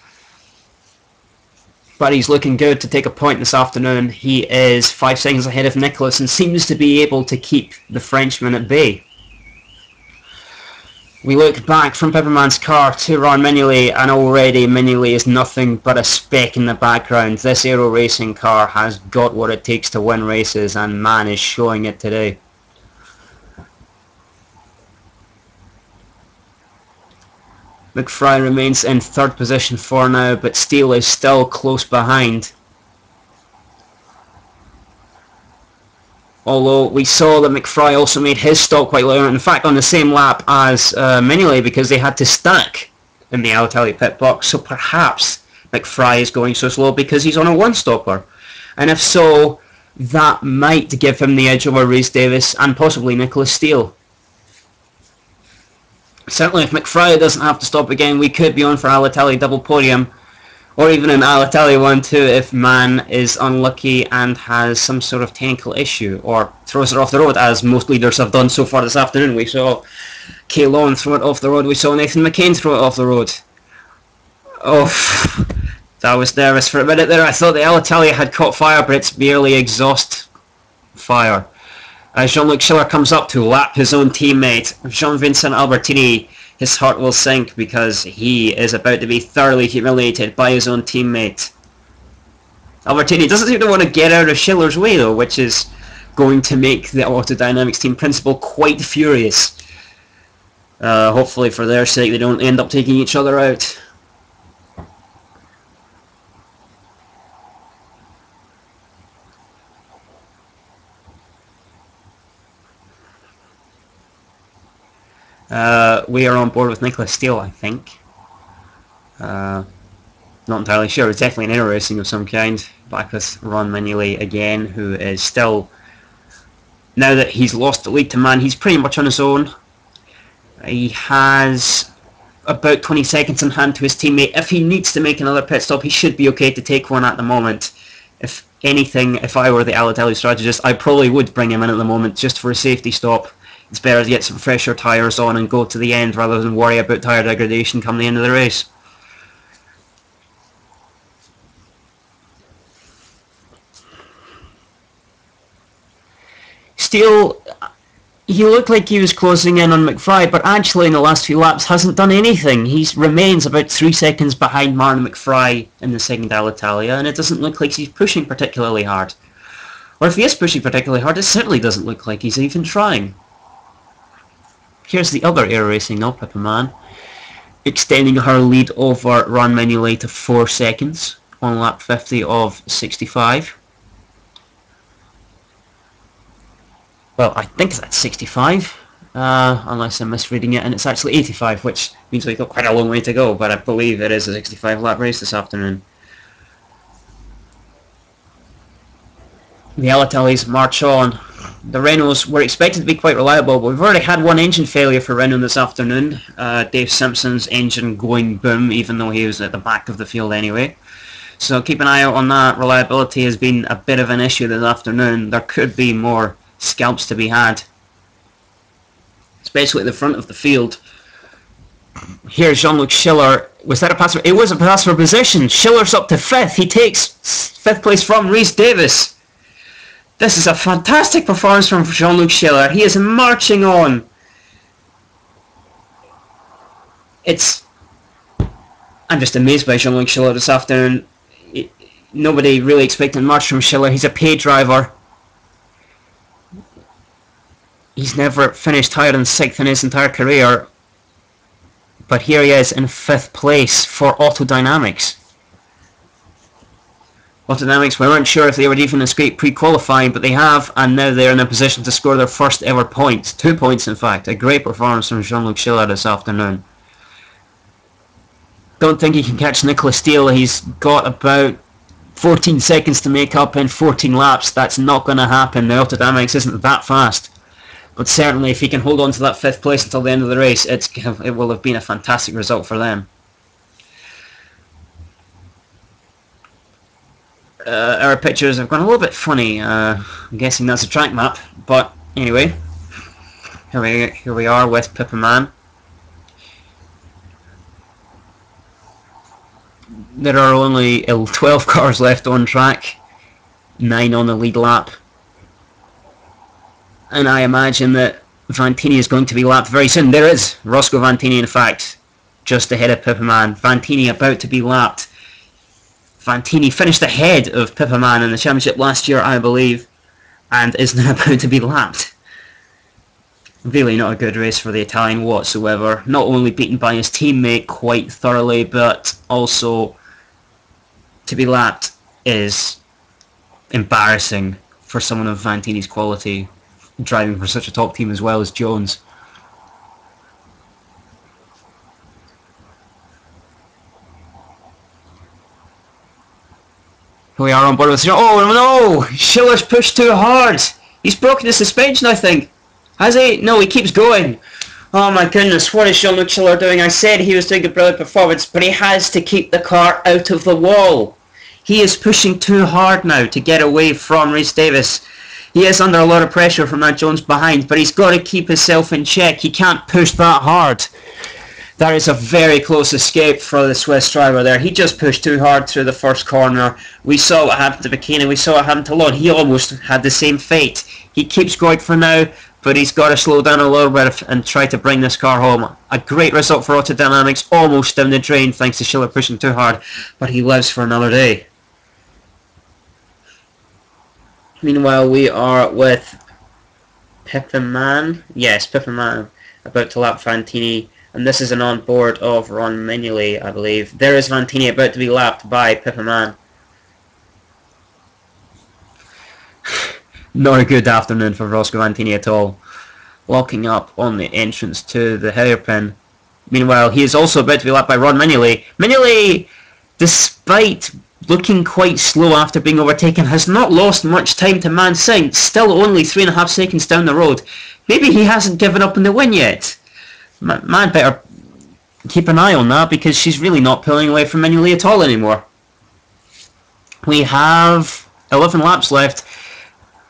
But he's looking good to take a point this afternoon. He is 5 seconds ahead of Nicholas and seems to be able to keep the Frenchman at bay. We look back from Pepperman's car to Ron Mignolet, and already Mignolet is nothing but a speck in the background. This Aero Racing car has got what it takes to win races, and man is showing it today. McFry remains in 3rd position for now, but Steele is still close behind. Although we saw that McFry also made his stop quite late, in fact on the same lap as Mignolet, because they had to stack in the Alitalia pit box, so perhaps McFry is going so slow because he's on a one-stopper. And if so, that might give him the edge over Rhys Davis and possibly Nicholas Steele. Certainly if McFry doesn't have to stop again, we could be on for Alitalia double podium, or even an Alitalia 1-2 if Man is unlucky and has some sort of technical issue, or throws it off the road, as most leaders have done so far this afternoon. We saw Kay Lawn throw it off the road, we saw Nathan McCain throw it off the road. Oh, I was nervous for a minute there. I thought the Alitalia had caught fire, but it's merely exhaust fire. As Jean-Luc Schiller comes up to lap his own teammate, Jean-Vincent Albertini, his heart will sink because he is about to be thoroughly humiliated by his own teammate. Albertini doesn't seem to want to get out of Schiller's way though, which is going to make the Autodynamics team principal quite furious. Hopefully for their sake they don't end up taking each other out. We are on board with Nicholas Steele, I think. Not entirely sure. It's definitely an Aero Racing of some kind. Back with Ron Mignolet again, who is still, now that he's lost the lead to Man, he's pretty much on his own. He has about 20 seconds in hand to his teammate. If he needs to make another pit stop, he should be okay to take one at the moment. If anything, if I were the Alitalia strategist, I probably would bring him in at the moment just for a safety stop. It's better to get some fresher tyres on and go to the end rather than worry about tyre degradation come the end of the race. Steele, he looked like he was closing in on McFry, but actually in the last few laps hasn't done anything. He remains about 3 seconds behind Martin McFry in the second Alitalia, and it doesn't look like he's pushing particularly hard. Or if he is pushing particularly hard, it certainly doesn't look like he's even trying. Here's the other Aero Racing now, Pippa Man, extending her lead over Ron Mignolet to 4 seconds on lap 50 of 65. Well, I think that's 65, unless I'm misreading it, and it's actually 85, which means we've got quite a long way to go, but I believe it is a 65 lap race this afternoon. The Alitalias march on. The Renaults were expected to be quite reliable, but we've already had one engine failure for Renault this afternoon. Dave Simpson's engine going boom, even though he was at the back of the field anyway. So keep an eye out on that. Reliability has been a bit of an issue this afternoon. There could be more scalps to be had, especially at the front of the field. Here's Jean-Luc Schiller. Was that a pass? It was a pass for position. Schiller's up to 5th. He takes 5th place from Rhys Davis. This is a fantastic performance from Jean-Luc Schiller. He is marching on. I'm just amazed by Jean-Luc Schiller this afternoon. Nobody really expected much from Schiller. He's a paid driver. He's never finished higher than 6th in his entire career. But here he is in 5th place for Autodynamics. Autodynamics, we weren't sure if they would even escape pre-qualifying, but they have, and now they're in a position to score their first ever points. 2 points, in fact. A great performance from Jean-Luc Schiller this afternoon. Don't think he can catch Nicholas Steele. He's got about 14 seconds to make up in 14 laps. That's not going to happen. The Autodynamics isn't that fast. But certainly, if he can hold on to that 5th place until the end of the race, it will have been a fantastic result for them. our pictures have gone a little bit funny. I'm guessing that's a track map, but anyway, here we are with Pippa Man. There are only 12 cars left on track, 9 on the lead lap, and I imagine that Vantini is going to be lapped very soon. There is Roscoe Vantini, in fact, just ahead of Pippa Man. Vantini about to be lapped. Vantini finished ahead of Pippa Man in the championship last year, I believe, and is now about to be lapped. Really not a good race for the Italian whatsoever. Not only beaten by his teammate quite thoroughly, but also to be lapped is embarrassing for someone of Vantini's quality, driving for such a top team as well as Jones. Here we are on board with... Oh no! Schiller's pushed too hard! He's broken his suspension, I think. Has he? No, he keeps going. Oh my goodness, what is Jean-Luc Schiller doing? I said he was doing a brilliant performance, but he has to keep the car out of the wall. He is pushing too hard now to get away from Rhys Davies. He is under a lot of pressure from that Jones behind, but he's got to keep himself in check. He can't push that hard. That is a very close escape for the Swiss driver there. He just pushed too hard through the first corner. We saw what happened to Bikini, we saw what happened to Lon. He almost had the same fate. He keeps going for now, but he's got to slow down a little bit and try to bring this car home. A great result for Autodynamics, almost down the drain thanks to Schiller pushing too hard, but he lives for another day. Meanwhile, we are with Pippa Man. Yes, Pippa Man about to lap Vantini. And this is an on-board of Ron Mignolet, I believe. There is Vantini about to be lapped by Pippa Man. Not a good afternoon for Roscoe Vantini at all. Locking up on the entrance to the hairpin. Meanwhile, he is also about to be lapped by Ron Mignolet. Mignolet, despite looking quite slow after being overtaken, has not lost much time to Man Singh. Still only 3.5 seconds down the road. Maybe he hasn't given up on the win yet. Man better keep an eye on that, because she's really not pulling away from Mignolet at all anymore. We have 11 laps left.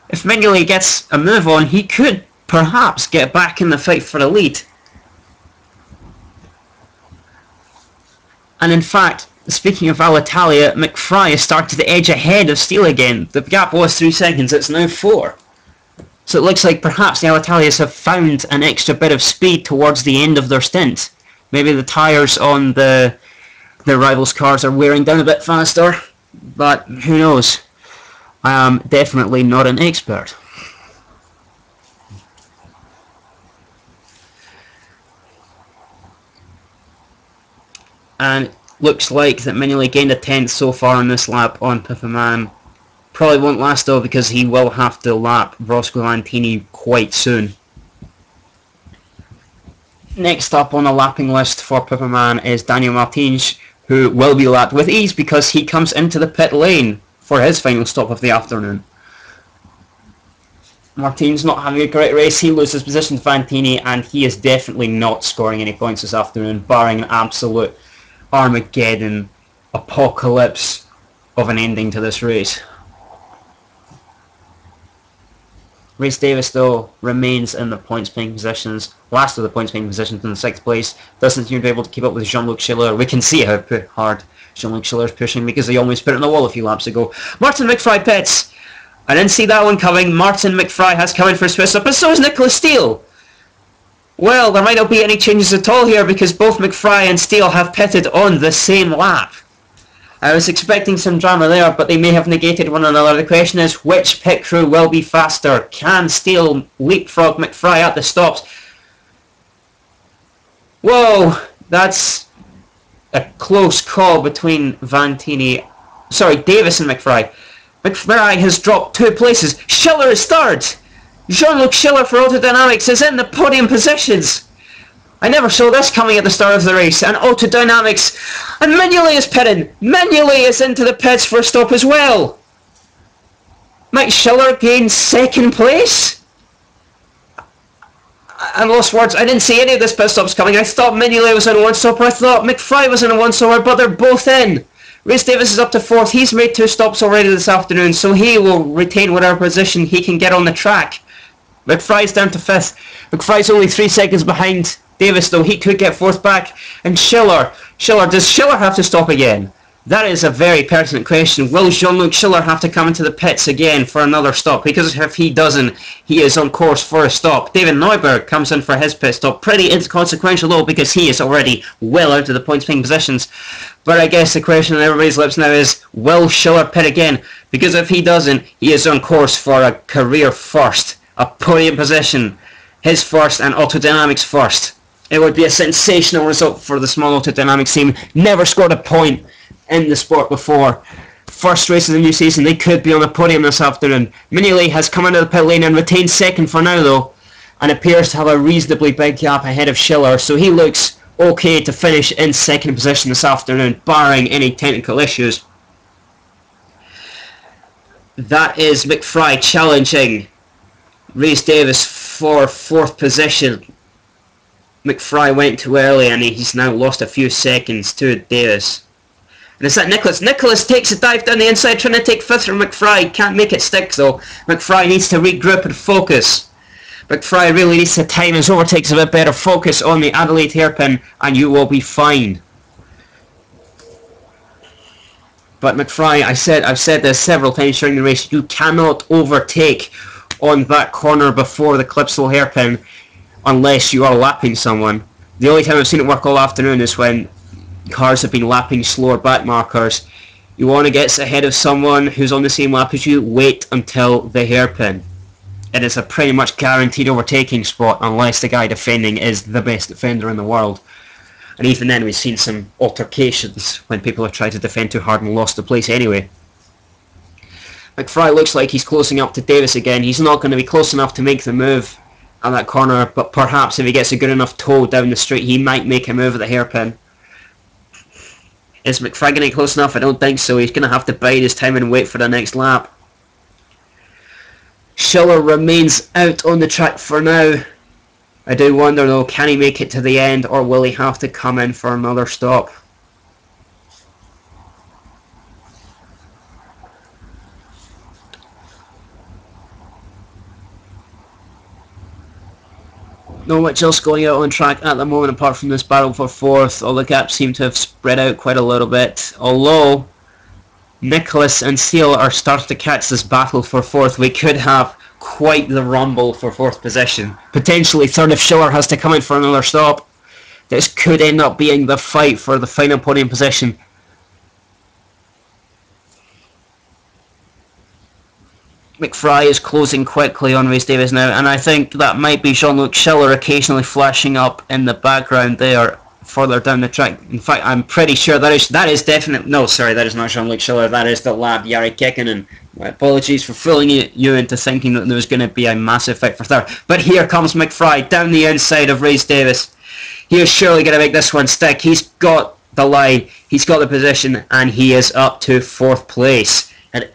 If Mignolet gets a move on, he could perhaps get back in the fight for the lead. And in fact, speaking of Alitalia, McFry has started to edge ahead of Steele again. The gap was 3 seconds, it's now 4. So it looks like perhaps the Alitalias have found an extra bit of speed towards the end of their stint. Maybe the tyres on the rivals' cars are wearing down a bit faster, but who knows? I am definitely not an expert. And it looks like that Mignolet gained a 10th so far on this lap on Pippa Man. Probably won't last though, because he will have to lap Roscoe Vantini quite soon. Next up on the lapping list for Pippa Man is Daniel Martins, who will be lapped with ease because he comes into the pit lane for his final stop of the afternoon. Martins not having a great race, he loses position to Vantini, and he is definitely not scoring any points this afternoon, barring an absolute Armageddon apocalypse of an ending to this race. Rhys Davies, though, remains in the points-paying positions, last of the points-paying positions in the 6th place. Doesn't seem to be able to keep up with Jean-Luc Schiller. We can see how hard Jean-Luc Schiller is pushing, because he almost put it on the wall a few laps ago. Martin McFry pits. I didn't see that one coming. Martin McFry has come in for a Swiss up, and so is Nicholas Steele. Well, there might not be any changes at all here, because both McFry and Steele have pitted on the same lap. I was expecting some drama there, but they may have negated one another. The question is, which pit crew will be faster? Can Steele leapfrog McFry at the stops? Whoa, that's a close call between Davies and McFry. McFry has dropped 2 places. Schiller is 3rd. Jean-Luc Schiller for Autodynamics is in the podium positions. I never saw this coming at the start of the race. And Autodynamics, and Mignolet is pitting. Mignolet is into the pits for a stop as well. Mike Schiller gains 2nd place. I lost words. I didn't see any of this pit stops coming. I thought Mignolet was in a one-stopper. I thought McFry was in a one-stopper, but they're both in. Rhys Davies is up to 4th. He's made 2 stops already this afternoon, so he will retain whatever position he can get on the track. McFry's down to 5th. McFry's only 3 seconds behind Davies, though. He could get 4th back. And Schiller, does Schiller have to stop again? That is a very pertinent question. Will Jean-Luc Schiller have to come into the pits again for another stop? Because if he doesn't, he is on course for a stop. David Neuberg comes in for his pit stop. Pretty inconsequential though, because he is already well out of the points-paying positions. But I guess the question on everybody's lips now is, will Schiller pit again? Because if he doesn't, he is on course for a career first. A podium position. His first and Autodynamics first. It would be a sensational result for the small Autodynamics team. Never scored a point in the sport before. First race of the new season, they could be on the podium this afternoon. Mignolet has come into the pit lane and retained 2nd for now though, and appears to have a reasonably big gap ahead of Schiller, so he looks okay to finish in 2nd position this afternoon, barring any technical issues. That is McFry challenging Rhys Davies for 4th position. McFry went too early and he's now lost a few seconds to Davies. And it's that Nicholas. Nicholas takes a dive down the inside, trying to take 5th from McFry. Can't make it stick though. McFry needs to regroup and focus. McFry really needs to time his overtakes a bit better. Focus on the Adelaide hairpin and you will be fine. But McFry, I've said this several times during the race, you cannot overtake on that corner before the Clipsal hairpin unless you are lapping someone. The only time I've seen it work all afternoon is when cars have been lapping slower back markers. You want to get ahead of someone who's on the same lap as you, wait until the hairpin. It is a pretty much guaranteed overtaking spot unless the guy defending is the best defender in the world. And even then we've seen some altercations when people have tried to defend too hard and lost the place anyway. McFry looks like he's closing up to Davies again. He's not going to be close enough to make the move at that corner, but perhaps if he gets a good enough toe down the straight he might make a move at the hairpin. Is McFry going to get close enough? I don't think so. He's going to have to bide his time and wait for the next lap. Schiller remains out on the track for now. I do wonder though, can he make it to the end or will he have to come in for another stop? Not much else going out on track at the moment apart from this battle for 4th. All the gaps seem to have spread out quite a little bit. Although Nicholas and Seal are starting to catch this battle for 4th, we could have quite the rumble for 4th position. Potentially 3rd if Schiller has to come in for another stop. This could end up being the fight for the final podium position. McFry is closing quickly on Rhys Davies now, and I think that might be Jean-Luc Schiller occasionally flashing up in the background there, further down the track. In fact, I'm pretty sure that is definitely... No, sorry, that is not Jean-Luc Schiller, that is the lad Jari Kekkonen. My apologies for fooling you into thinking that there was going to be a massive fight for 3rd. But here comes McFry down the inside of Rhys Davies. He is surely going to make this one stick. He's got the line, he's got the position, and he is up to 4th place. And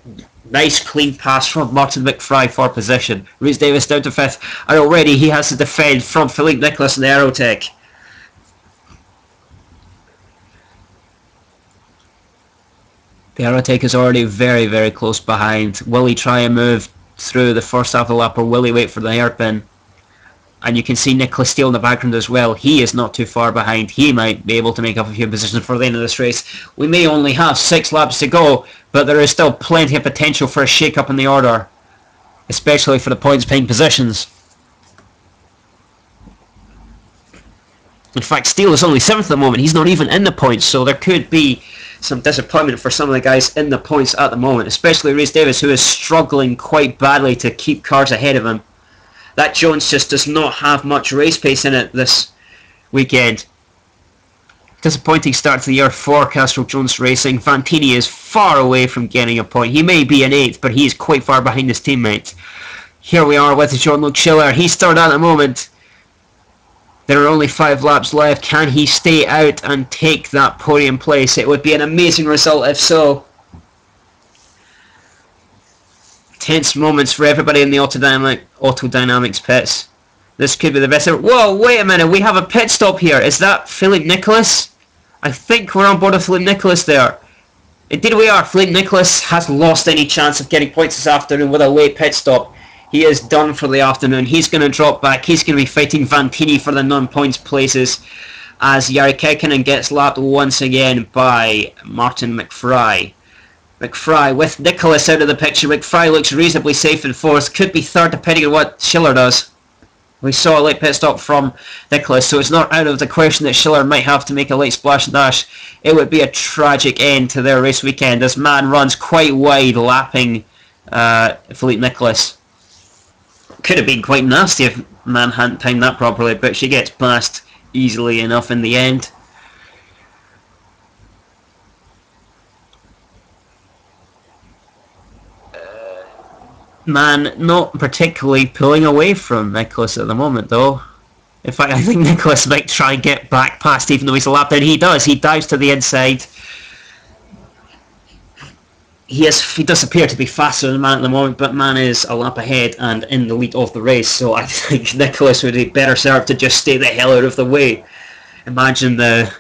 nice clean pass from Martin McFry for position. Rhys Davies down to 5th, and already he has to defend from Philippe Nicholas in the Aerotech. The Aerotech is already very, very close behind. Will he try and move through the first half of the lap, or will he wait for the hairpin? And you can see Nicholas Steele in the background as well. He is not too far behind. He might be able to make up a few positions for the end of this race. We may only have 6 laps to go, but there is still plenty of potential for a shake-up in the order, especially for the points-paying positions. In fact, Steele is only 7th at the moment. He's not even in the points, so there could be some disappointment for some of the guys in the points at the moment, especially Rhys Davies, who is struggling quite badly to keep cars ahead of him. That Jones just does not have much race pace in it this weekend. Disappointing start to the year for Castrol Jones Racing. Fantini is far away from getting a point. He may be in 8th, but he is quite far behind his teammates. Here we are with Jean-Luc Schiller. He's third at the moment. There are only 5 laps left. Can he stay out and take that podium place? It would be an amazing result if so. Tense moments for everybody in the Autodynamics pits. This could be the best ever. Whoa, wait a minute, we have a pit stop here. Is that Philippe Nicholas? I think we're on board with Philippe Nicholas there. Indeed we are. Philippe Nicholas has lost any chance of getting points this afternoon with a late pit stop. He is done for the afternoon. He's going to drop back. He's going to be fighting Vantini for the non-points places as Jari Kekkonen gets lapped once again by Martin McFry. McFry with Nicholas out of the picture. McFry looks reasonably safe in fourth. Could be third depending on what Schiller does. We saw a late pit stop from Nicholas, so it's not out of the question that Schiller might have to make a late splash and dash. It would be a tragic end to their race weekend as Mann runs quite wide, lapping Philippe Nicholas. Could have been quite nasty if Mann hadn't timed that properly, but she gets past easily enough in the end. Mann not particularly pulling away from Nicholas at the moment though. In fact, I think Nicholas might try and get back past even though he's a lap down. He does. He dives to the inside. He does appear to be faster than Mann at the moment, but Mann is a lap ahead and in the lead of the race, so I think Nicholas would be better served to just stay the hell out of the way. Imagine the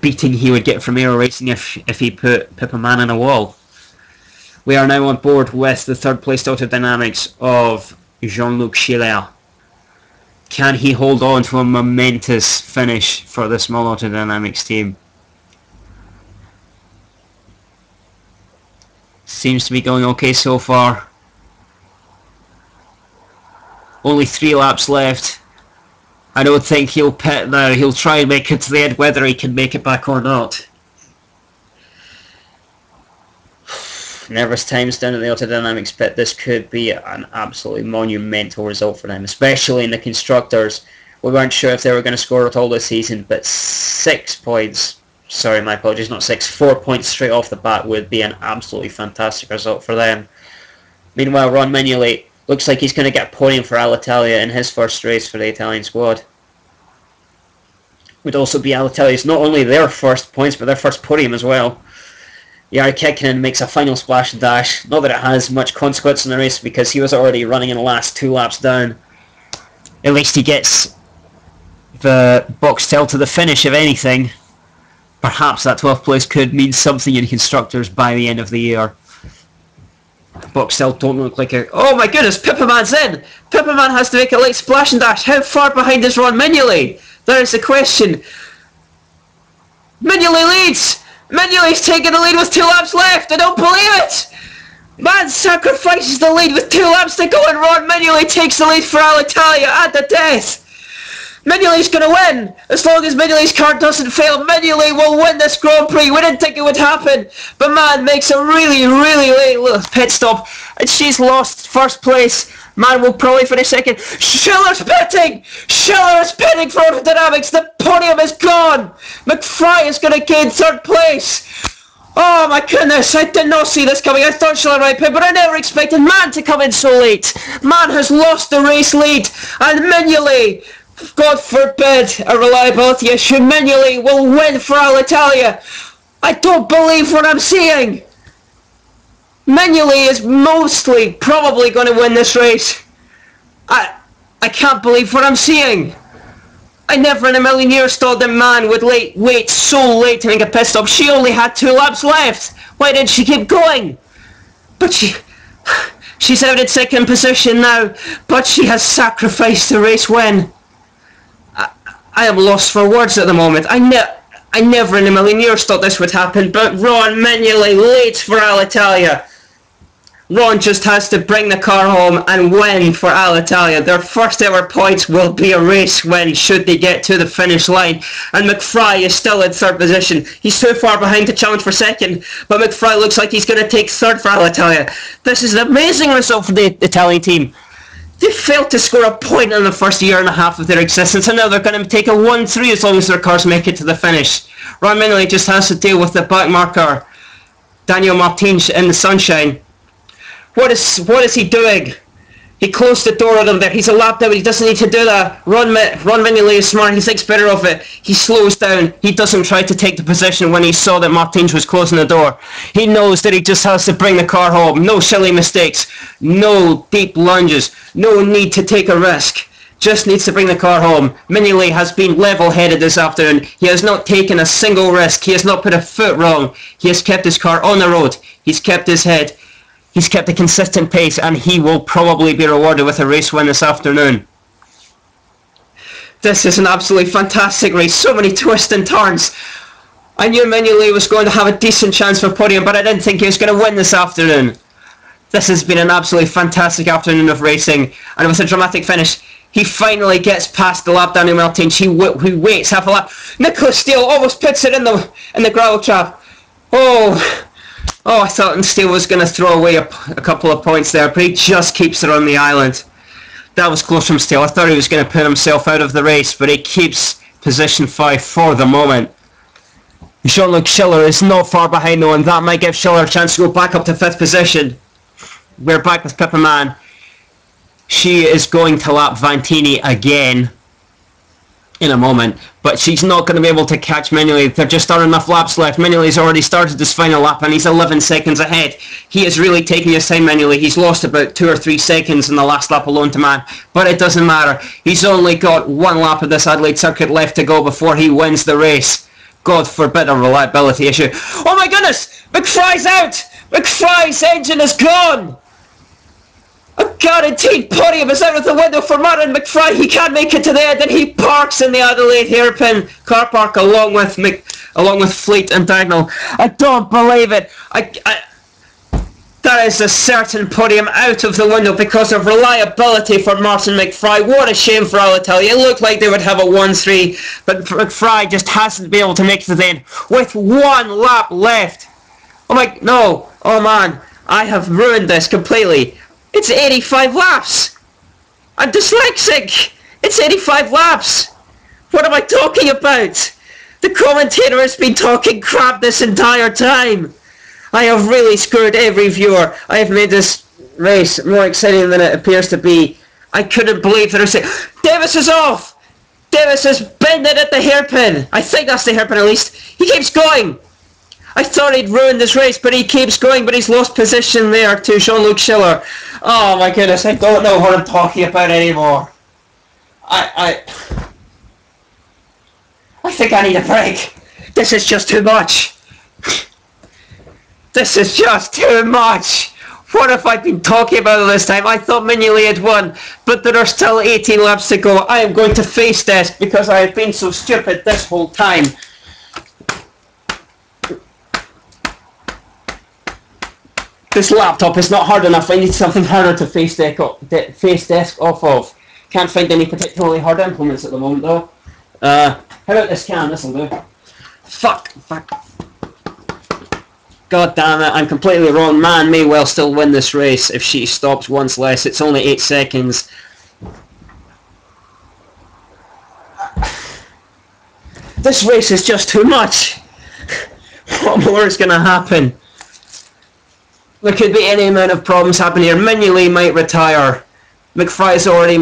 beating he would get from aero racing if he put Pippa Mann in a wall. We are now on board with the third place autodynamics of Jean-Luc Schiller. Can he hold on to a momentous finish for the small autodynamics team? Seems to be going okay so far. Only 3 laps left. I don't think he'll pit now. He'll try and make it to the end whether he can make it back or not. Nervous times down at the autodynamics pit. This could be an absolutely monumental result for them, especially in the constructors. We weren't sure if they were going to score at all this season, but 6 points, sorry my apologies, not 6, 4 points straight off the bat would be an absolutely fantastic result for them. Meanwhile, Ron Mignolet looks like he's going to get a podium for Alitalia in his first race for the Italian squad. Would also be Alitalia's not only their first points, but their first podium as well. Jari Kekkonen makes a final splash and dash. Not that it has much consequence in the race because he was already running in the last 2 laps down. At least he gets the Boxtel to the finish, if anything. Perhaps that 12th place could mean something in constructors by the end of the year. Boxtel don't look like a... Oh my goodness, Pippa Mann's in! Pippa Mann has to make a late splash and dash. How far behind is Ron Mignolet? There's the question. Mignolet leads! Mignolet's taking the lead with 2 laps left. I don't believe it. Mann sacrifices the lead with 2 laps to go, and Ron Mignolet takes the lead for Alitalia at the death. Mignolet's going to win. As long as Mignolet's car doesn't fail, Mignolet will win this Grand Prix. We didn't think it would happen, but Mann makes a really late little pit stop, and she's lost first place. Mann will probably finish second. Schiller's pitting! Schiller is pitting for autodynamics. The podium is gone. McFry is going to gain 3rd place. Oh my goodness, I did not see this coming. I thought Schiller might pit, but I never expected Mann to come in so late. Mann has lost the race lead, and Mignolet, God forbid a reliability issue, Mignolet will win for Alitalia. I don't believe what I'm seeing. Mignolet is mostly probably going to win this race. I can't believe what I'm seeing. I never in a million years thought that Mann would wait so late to make a pit stop. She only had 2 laps left. Why didn't she keep going? But she's out in 2nd position now, but she has sacrificed the race win. I am lost for words at the moment. I never in a million years thought this would happen, but Ron Mignolet late for Alitalia. Ron just has to bring the car home and win for Alitalia. Their first ever points will be a race win should they get to the finish line. And McFry is still in 3rd position. He's too far behind to challenge for 2nd, but McFry looks like he's going to take 3rd for Alitalia. This is an amazing result for the Italian team. They failed to score a point in the first year and a half of their existence, and now they're going to take a 1-3 as long as their cars make it to the finish. Ron Mignolet just has to deal with the back marker, Daniel Martins, in the sunshine. What is he doing? He closed the door on him there. He's a lap down, but he doesn't need to do that. Ron Mignolet is smart. He thinks better of it. He slows down. He doesn't try to take the position when he saw that Martins was closing the door. He knows that he just has to bring the car home. No silly mistakes. No deep lunges. No need to take a risk. just needs to bring the car home. Mignolet has been level-headed this afternoon. He has not taken a single risk. He has not put a foot wrong. He has kept his car on the road. He's kept his head. He's kept a consistent pace, and he will probably be rewarded with a race win this afternoon. This is an absolutely fantastic race. So many twists and turns. I knew Mignolet was going to have a decent chance for podium, but I didn't think he was going to win this afternoon. This has been an absolutely fantastic afternoon of racing, and with a dramatic finish, he finally gets past the lap Daniel Martin. He waits half a lap. Nicholas Steele almost puts it in the gravel trap. Oh, I thought Steele was going to throw away a couple of points there, but he just keeps it on the island. That was close from Steele. I thought he was going to put himself out of the race, but he keeps position 5 for the moment. Jean-Luc Schiller is not far behind though, and that might give Schiller a chance to go back up to 5th position. We're back with Pippa Mann. She is going to lap Vantini again in a moment, but she's not going to be able to catch Mignolet. There just aren't enough laps left. Mignolet's already started his final lap and he's 11 seconds ahead. He is really taking his time, Mignolet. He's lost about 2 or 3 seconds in the last lap alone to Mann, but it doesn't matter. He's only got 1 lap of this Adelaide Circuit left to go before he wins the race. God forbid a reliability issue. Oh my goodness! McFry's out! McFry's engine is gone! A guaranteed podium is out of the window for Martin McFry. He can't make it to the end, and he parks in the Adelaide hairpin car park along with Fleet and Dagnall. I don't believe it. That is a certain podium out of the window because of reliability for Martin McFry. What a shame for Alitalia. It looked like they would have a 1-3, but McFry just hasn't been able to make it to the end with 1 lap left. Oh man, I have ruined this completely. It's 85 laps. I'm dyslexic. It's 85 laps. What am I talking about? The commentator has been talking crap this entire time. I have really screwed every viewer. I have made this race more exciting than it appears to be. I couldn't believe that I said, Davis is off! Davis is bending at the hairpin! I think that's the hairpin at least. He keeps going! I thought he'd ruined this race, but he keeps going, but he's lost position there to Jean-Luc Schiller. Oh my goodness, I don't know what I'm talking about anymore. I think I need a break. This is just too much. This is just too much. What have I been talking about all this time? I thought Mignolet had won, but there are still 18 laps to go. I am going to face desk because I have been so stupid this whole time. This laptop is not hard enough. I need something harder to face desk off of. Can't find any particularly hard implements at the moment though. How about this can? This'll do. Fuck. God damn it, I'm completely wrong. Mann may well still win this race if she stops once less. It's only 8 seconds. This race is just too much. What more is going to happen? There could be any amount of problems happening here. Mignolet might retire. McFry is already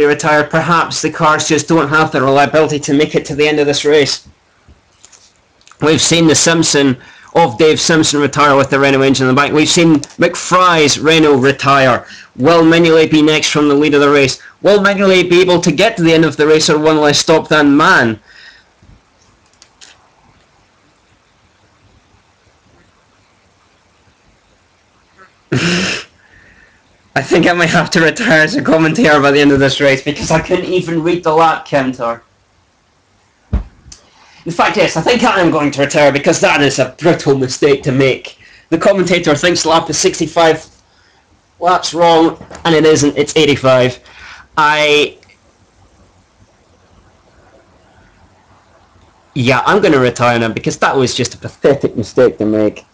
retired. Perhaps the cars just don't have the reliability to make it to the end of this race. We've seen the Dave Simpson retire with the Renault engine in the back. We've seen McFry's Renault retire. Will Mignolet be next from the lead of the race? Will Mignolet be able to get to the end of the race or 1 less stop than Mann? I think I might have to retire as a commentator by the end of this race because I couldn't even read the lap counter. In fact, yes, I think I am going to retire because that is a brutal mistake to make. The commentator thinks the lap is 65 laps wrong, and it isn't, it's 85. Yeah, I'm going to retire now because that was just a pathetic mistake to make.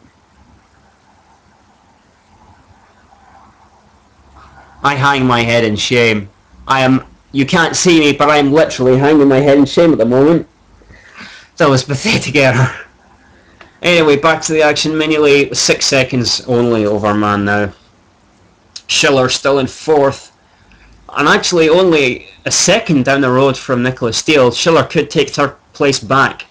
I hang my head in shame. You can't see me, but I am literally hanging my head in shame at the moment. That was a pathetic error. Anyway, back to the action. Mignolet 6 seconds only over Mann now. Schiller still in 4th. And actually only a second down the road from Nicholas Steele. Schiller could take 3rd place back.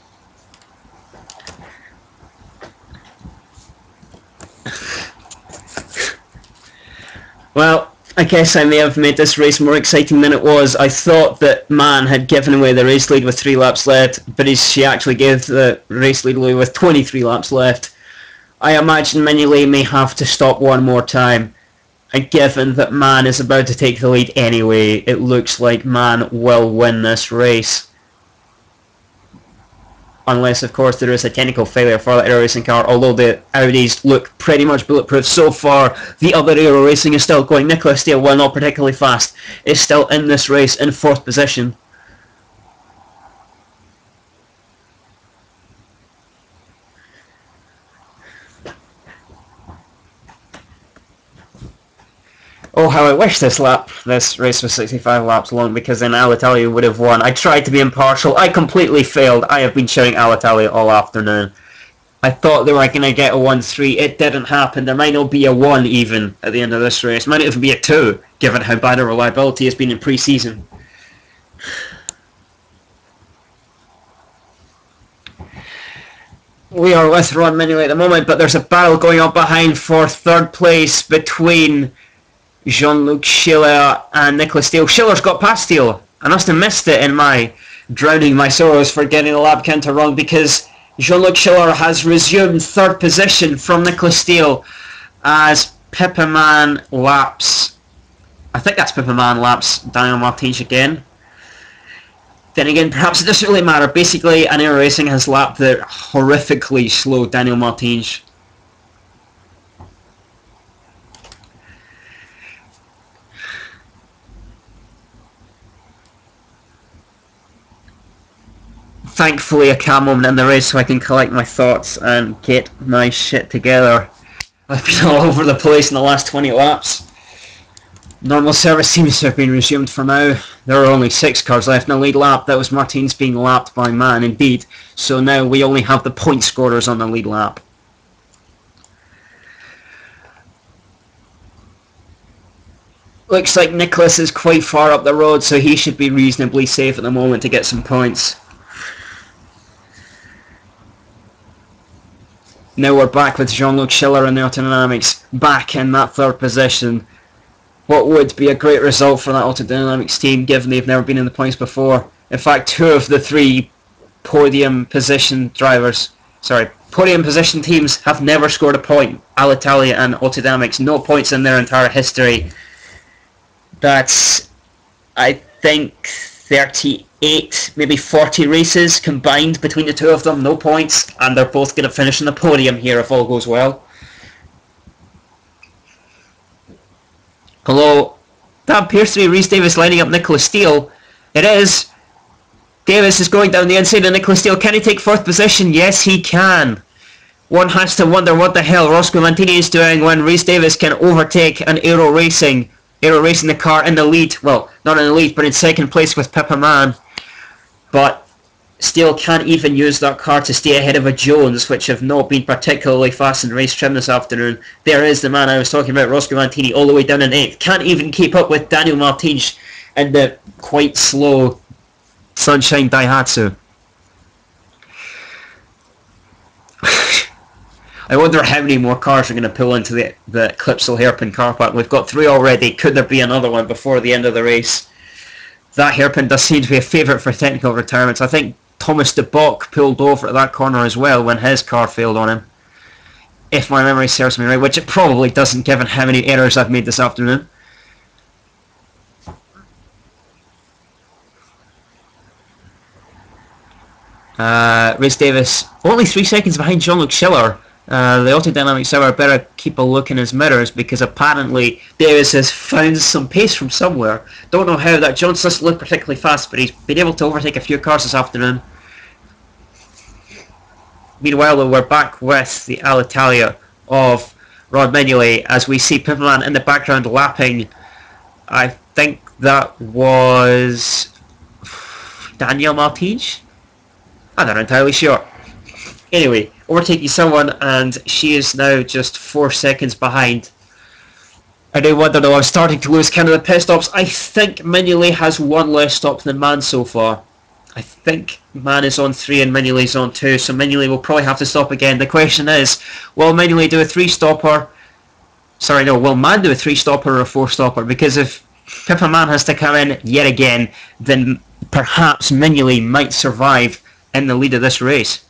Well, I guess I may have made this race more exciting than it was. I thought that Mann had given away the race lead with 3 laps left, but she actually gave the race lead away with 23 laps left. I imagine Mignolet may have to stop one more time, and given that Mann is about to take the lead anyway, it looks like Mann will win this race. Unless, of course, there is a technical failure for the aero racing car, although the Audis look pretty much bulletproof so far. The other aero racing is still going. Nicola Steele, while not particularly fast, is still in this race in 4th position. Oh, how I wish this race was 65 laps long, because then Alitalia would have won. I tried to be impartial. I completely failed. I have been shouting Alitalia all afternoon. I thought they were going to get a 1-3. It didn't happen. There might not be a 1 even at the end of this race. Might not even be a 2, given how bad our reliability has been in pre-season. We are with Ron Mignolet at the moment, but there's a battle going on behind for 3rd place between Jean-Luc Schiller and Nicola Steele. Schiller's got past Steele. I must have missed it in my drowning my sorrows for getting the lap counter wrong, because Jean-Luc Schiller has resumed 3rd position from Nicola Steele as Pippa Mann laps. I think that's Pippa Mann laps Daniel Martins again. Then again, perhaps it doesn't really matter. Basically, an aero racing has lapped the horrifically slow Daniel Martins. Thankfully a calm moment in the race so I can collect my thoughts and get my shit together. I've been all over the place in the last 20 laps. Normal service seems to have been resumed for now. There are only 6 cars left in the lead lap. That was Martins being lapped by Mann indeed. So now we only have the point scorers on the lead lap. Looks like Nicholas is quite far up the road, so he should be reasonably safe at the moment to get some points. Now we're back with Jean-Luc Schiller and the Autodynamics back in that 3rd position. What would be a great result for that Autodynamics team, given they've never been in the points before. In fact, 2 of the 3 podium position teams have never scored a point. Alitalia and Autodynamics, no points in their entire history. That's, I think, 38, maybe 40 races combined between the 2 of them, no points, and they're both going to finish on the podium here if all goes well. Although, that appears to be Rhys Davies lining up Nicola Steele. It is. Davies is going down the inside of Nicola Steele. Can he take 4th position? Yes, he can. One has to wonder what the hell Roscoe Mantini is doing when Rhys Davies can overtake an aero racing the car in the lead. Well, not in the lead, but in 2nd place with Pippa Mann. But Steele can't even use that car to stay ahead of a Jones, which have not been particularly fast in race trim this afternoon. There is the man I was talking about, Roscoe Mantini, all the way down in 8th. Can't even keep up with Daniel Martins and the quite slow Sunshine Daihatsu. I wonder how many more cars are going to pull into the Clipsal hairpin car park. We've got 3 already. Could there be another one before the end of the race? That hairpin does seem to be a favourite for technical retirements. I think Thomas de Bock pulled over at that corner as well when his car failed on him. If my memory serves me right, which it probably doesn't given how many errors I've made this afternoon. Rhys Davies, only 3 seconds behind Jean-Luc Schiller. The Autodynamics driver better keep a look in his mirrors, because apparently Davies has found some pace from somewhere. Don't know how. That Jones doesn't look particularly fast, but he's been able to overtake a few cars this afternoon. Meanwhile, though, we're back with the Alitalia of Rod Mignolet as we see Pippa Mann in the background lapping. I think that was Daniel Martins? I'm not entirely sure. Anyway, overtaking someone, and she is now just 4 seconds behind. I do wonder though, I'm starting to lose count of the pit stops. I think Mignolet has 1 less stop than Mann so far. I think Mann is on 3 and Mignolet is on 2, so Mignolet will probably have to stop again. The question is, will Mignolet do a 3-stopper Sorry, no, will Man do a 3-stopper or a 4-stopper? Because if Pippa Mann has to come in yet again, then perhaps Mignolet might survive in the lead of this race.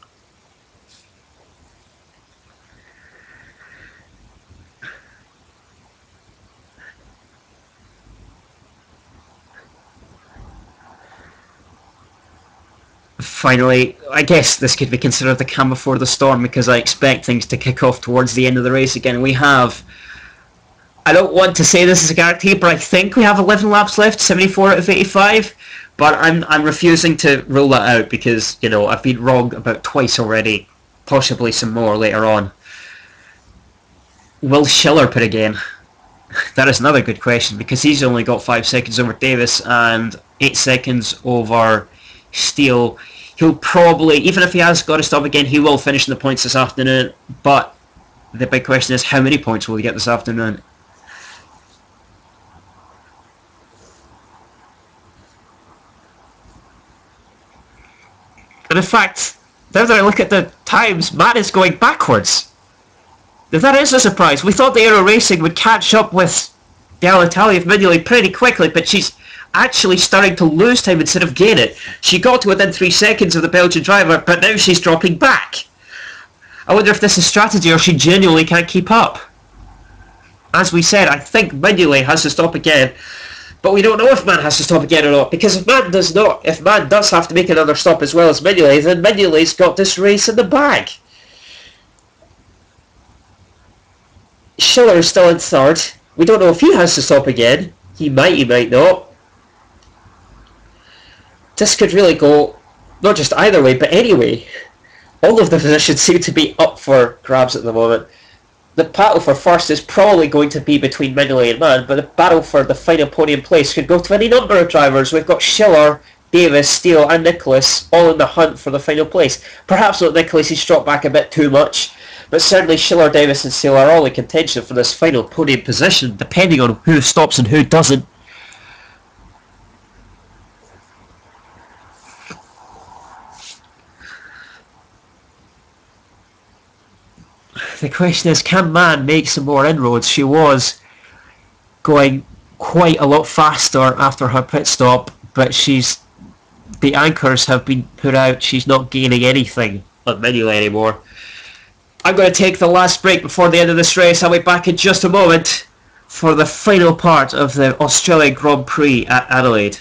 Finally, I guess this could be considered the calm before the storm, because I expect things to kick off towards the end of the race again. We have, I don't want to say this is a guarantee, but I think we have 11 laps left, 74 out of 85, but I'm refusing to rule that out, because, you know, I've been wrong about twice already, possibly some more later on. Will Schiller pit again? That is another good question, because he's only got 5 seconds over Davis and 8 seconds over Steele. He'll probably, even if he has got to stop again, he will finish in the points this afternoon, but the big question is, how many points will he get this afternoon? And in fact, now that I look at the times, Matt is going backwards. That is a surprise. We thought the Aero Racing would catch up with the Alitalia of Mignolet pretty quickly, but she's actually starting to lose time instead of gain it. She got to within 3 seconds of the Belgian driver, but now she's dropping back. I wonder if this is strategy or she genuinely can't keep up. As we said, I think Mignolet has to stop again, but we don't know if Man has to stop again or not, because if Man does not, if Man does have to make another stop as well as Mignolet, then Mignolet's got this race in the bag. Schiller is still in third. We don't know if he has to stop again. He might not. This could really go not just either way, but any way. All of the positions seem to be up for grabs at the moment. The battle for first is probably going to be between Mignolet and Mann, but the battle for the final podium place could go to any number of drivers. We've got Schiller, Davis, Steele and Nicholas all in the hunt for the final place. Perhaps not Nicholas, he's dropped back a bit too much, but certainly Schiller, Davis and Steele are all in contention for this final podium position, depending on who stops and who doesn't. The question is, can Mann make some more inroads? She was going quite a lot faster after her pit stop, but the anchors have been put out. She's not gaining anything on Mignolet anymore. I'm going to take the last break before the end of this race. I'll be back in just a moment for the final part of the Australian Grand Prix at Adelaide.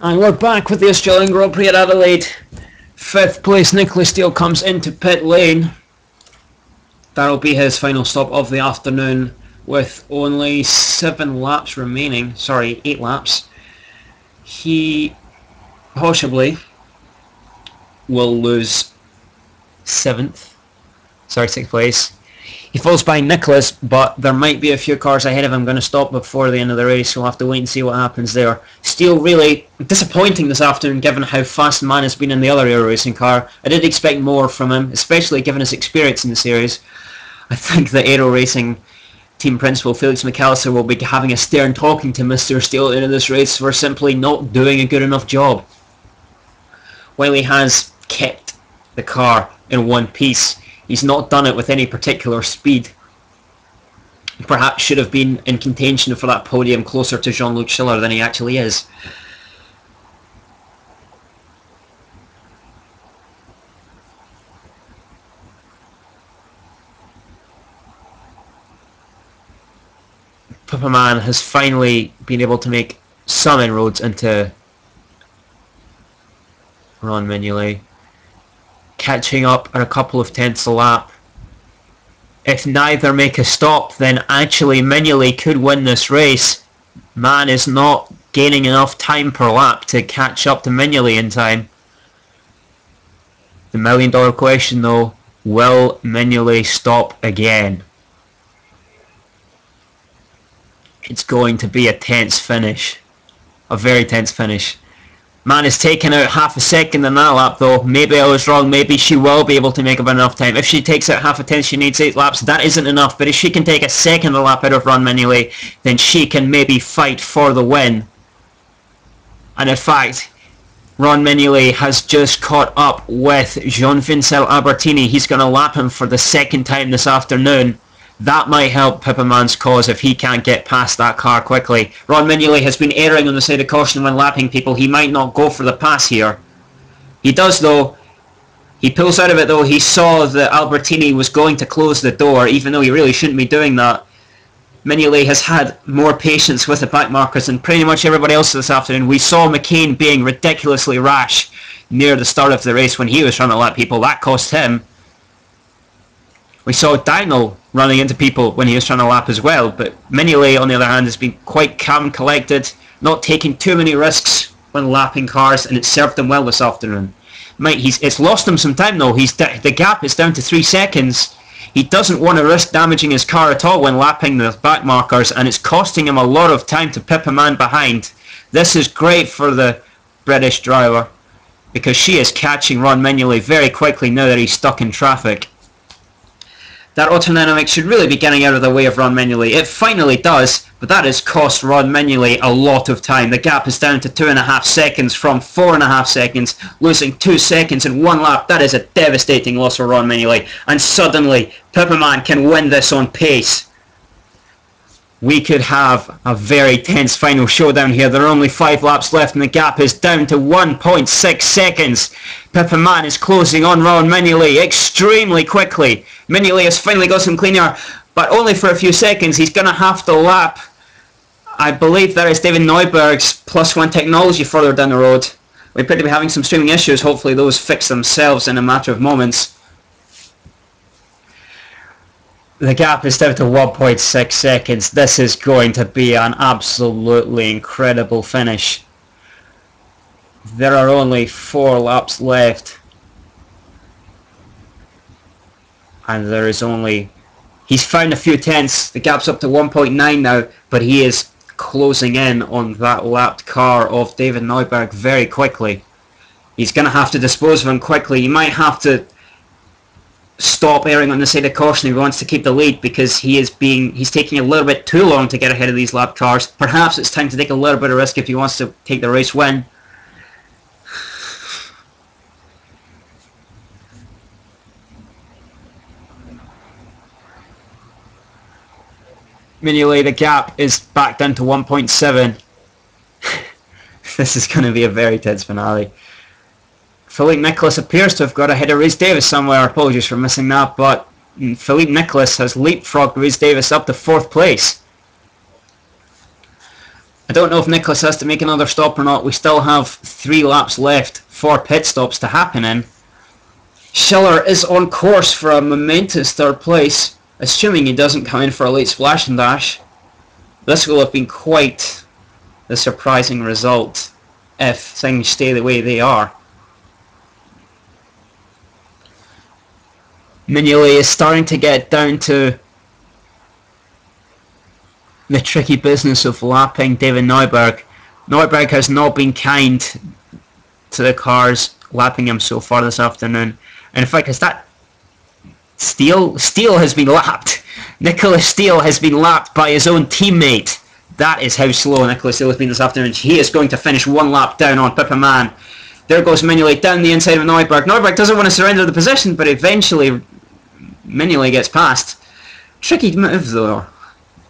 And we're back with the Australian Grand Prix at Adelaide. 5th place Nicholas Steele comes into pit lane. That'll be his final stop of the afternoon with only 7 laps remaining. Sorry, 8 laps. He possibly will lose 6th place. He falls by Nicholas, but there might be a few cars ahead of him going to stop before the end of the race. We'll have to wait and see what happens there. Steele really disappointing this afternoon, given how fast Man has been in the other Aero Racing car. I did expect more from him, especially given his experience in the series. I think the Aero Racing team principal Felix McAllister will be having a stern talking to Mr. Steele in this race for simply not doing a good enough job. While he has kept the car in one piece. He's not done it with any particular speed. Perhaps should have been in contention for that podium closer to Jean-Luc Schiller than he actually is. Pippaman has finally been able to make some inroads into Ron Mignolet, catching up at a couple of tenths a lap. If neither make a stop, then actually Mignolet could win this race. Man is not gaining enough time per lap to catch up to Mignolet in time. The million-dollar question though, will Mignolet stop again? It's going to be a tense finish. A very tense finish. Man has taken out half a second in that lap though. Maybe I was wrong. Maybe she will be able to make up enough time. If she takes out half a tenth, she needs 8 laps. That isn't enough. But if she can take a second a lap out of Ron Mignolet, then she can maybe fight for the win. And in fact, Ron Mignolet has just caught up with Jean-Vincent Albertini. He's going to lap him for the second time this afternoon. That might help Pippaman's cause if he can't get past that car quickly. Ron Mignolet has been erring on the side of caution when lapping people. He might not go for the pass here. He does though. He pulls out of it though. He saw that Albertini was going to close the door, even though he really shouldn't be doing that. Mignolet has had more patience with the back markers than pretty much everybody else this afternoon. We saw McCain being ridiculously rash near the start of the race when he was trying to lap people. That cost him. We saw Daniel running into people when he was trying to lap as well, but Mignolet on the other hand has been quite calm and collected, not taking too many risks when lapping cars, and it served him well this afternoon. It's lost him some time though. The gap is down to 3 seconds. He doesn't want to risk damaging his car at all when lapping the back markers, and it's costing him a lot of time to pip a man behind. This is great for the British driver, because she is catching Ron Mignolet very quickly now that he's stuck in traffic. That autodynamic should really be getting out of the way of Ron Mignolet. It finally does, but that has cost Ron Mignolet a lot of time. The gap is down to 2.5 seconds from 4.5 seconds, losing 2 seconds in one lap. That is a devastating loss for Ron Mignolet. And suddenly, Pippaman can win this on pace. We could have a very tense final showdown here. There are only 5 laps left and the gap is down to 1.6 seconds. Pippaman is closing on Ron Mignolet extremely quickly. Mignolet has finally got some clean air, but only for a few seconds. He's going to have to lap, I believe that is David Neuberg's +1 technology further down the road. We appear to be having some streaming issues. Hopefully those fix themselves in a matter of moments. The gap is down to 1.6 seconds. This is going to be an absolutely incredible finish. There are only 4 laps left. And there is only... He's found a few tenths. The gap's up to 1.9 now, but he is closing in on that lapped car of David Neuberg very quickly. He's going to have to dispose of him quickly. He might have to stop erring on the side of caution if he wants to keep the lead, because he's taking a little bit too long to get ahead of these lap cars. Perhaps it's time to take a little bit of risk if he wants to take the race win. Mignolet, the gap is back down to 1.7. This is going to be a very tense finale. Philippe Nicholas appears to have got ahead of Rhys Davis somewhere. Apologies for missing that, but Philippe Nicholas has leapfrogged Rhys Davis up to 4th place. I don't know if Nicholas has to make another stop or not. We still have 3 laps left for pit stops to happen in. Schiller is on course for a momentous 3rd place, assuming he doesn't come in for a late splash and dash. This will have been quite the surprising result if things stay the way they are. Mignolet is starting to get down to the tricky business of lapping David Neuberg. Neuberg has not been kind to the cars lapping him so far this afternoon. And in fact, is that Steele has been lapped. Nicholas Steele has been lapped by his own teammate. That is how slow Nicholas Steele has been this afternoon. He is going to finish 1 lap down on Pippaman. There goes Mignolet down the inside of Neuberg. Neuberg doesn't want to surrender the position, but eventually Mignolet gets past. Tricky move though.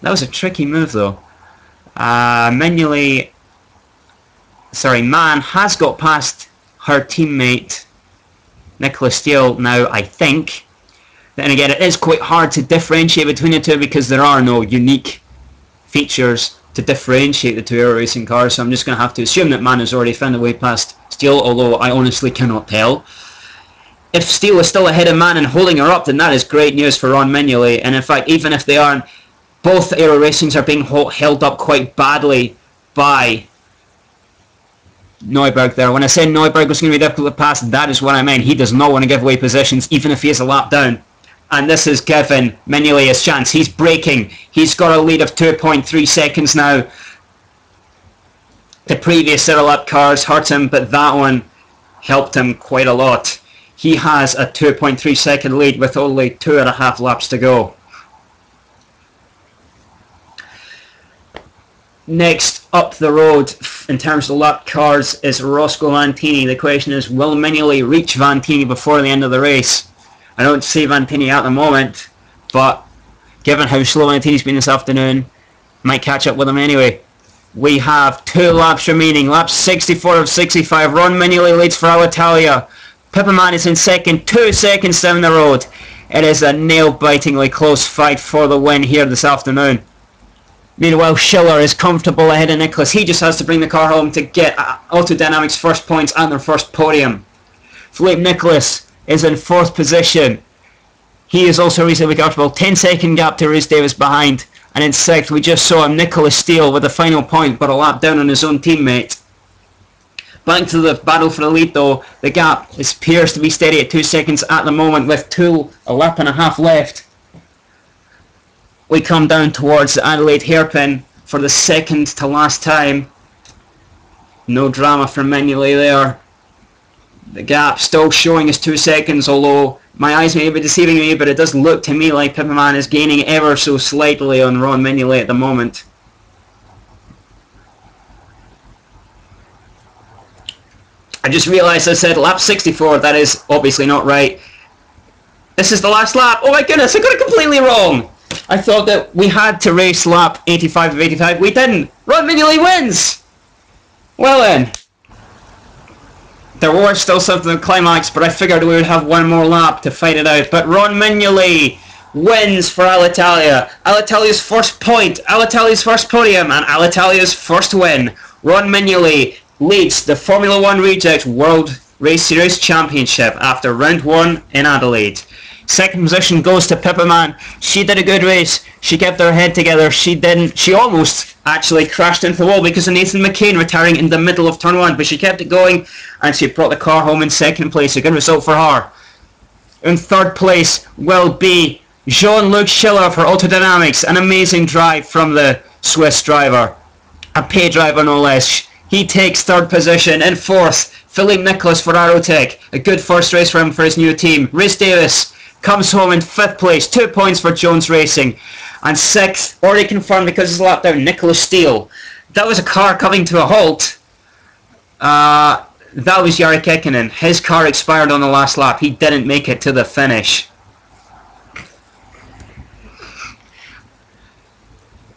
That was a tricky move though. Mignolet, sorry, Mann has got past her teammate Nicola Steele now, I think. Then again, it is quite hard to differentiate between the two because there are no unique features to differentiate the two aero racing cars, so I'm just going to have to assume that Mann has already found a way past Steele, although I honestly cannot tell. If Steele is still ahead of Mann and holding her up, then that is great news for Ron Mignolet, and in fact, even if they aren't, both aero racings are being held up quite badly by Neuberg there. When I said Neuberg was going to be difficult to pass, that is what I meant. He does not want to give away positions, even if he is a lap down. And this has given Mignolet his chance. He's braking. He's got a lead of 2.3 seconds now. The previous zero lap cars hurt him, but that one helped him quite a lot. He has a 2.3 second lead with only 2.5 laps to go. Next up the road in terms of lap cars is Roscoe Vantini. The question is, will Mignolet reach Vantini before the end of the race? I don't see Vantini at the moment, but given how slow Vantini's been this afternoon, might catch up with him anyway. We have 2 laps remaining. Lap 64 of 65. Ron Mignolet leads for Alitalia. Pippaman is in second, 2 seconds down the road. It is a nail-bitingly close fight for the win here this afternoon. Meanwhile, Schiller is comfortable ahead of Nicholas. He just has to bring the car home to get Autodynamics' first points and their first podium. Philippe Nicholas is in 4th position. He is also reasonably comfortable. 10-second gap to Rhys Davis behind. And in 6th, we just saw him, Nicholas Steele, with the final point, but a lap down on his own teammate. Back to the battle for the lead though. The gap appears to be steady at 2 seconds at the moment with a lap and a half left. We come down towards the Adelaide hairpin for the second to last time. No drama from Mignolet there. The gap still showing us 2 seconds, although my eyes may be deceiving me, but it does look to me like Pippaman is gaining ever so slightly on Ron Mignolet at the moment. I just realised I said lap 64, that is obviously not right. This is the last lap. Oh my goodness, I got it completely wrong. I thought that we had to race lap 85 of 85. We didn't. Ron Mignolet wins. Well then. There was still something to the climax, but I figured we would have one more lap to fight it out. But Ron Mignolet wins for Alitalia. Alitalia's first point, Alitalia's first podium, and Alitalia's first win. Ron Mignolet leads the Formula 1 Reject World Race Series Championship after round 1 in Adelaide. Second position goes to Pippaman. She did a good race. She kept her head together. She almost actually crashed into the wall because of Nathan McCain retiring in the middle of turn 1, but she kept it going and she brought the car home in second place. A good result for her. In third place will be Jean-Luc Schiller for Autodynamics. An amazing drive from the Swiss driver. A pay driver no less. He takes third position. In fourth, Philippe Nicholas for Aerotech. A good first race for him for his new team. Rhys Davis comes home in 5th place, 2 points for Jones Racing. And 6th, already confirmed because he's lapped down, Nicola Steele. That was a car coming to a halt. That was Jari Kekkonen. His car expired on the last lap. He didn't make it to the finish.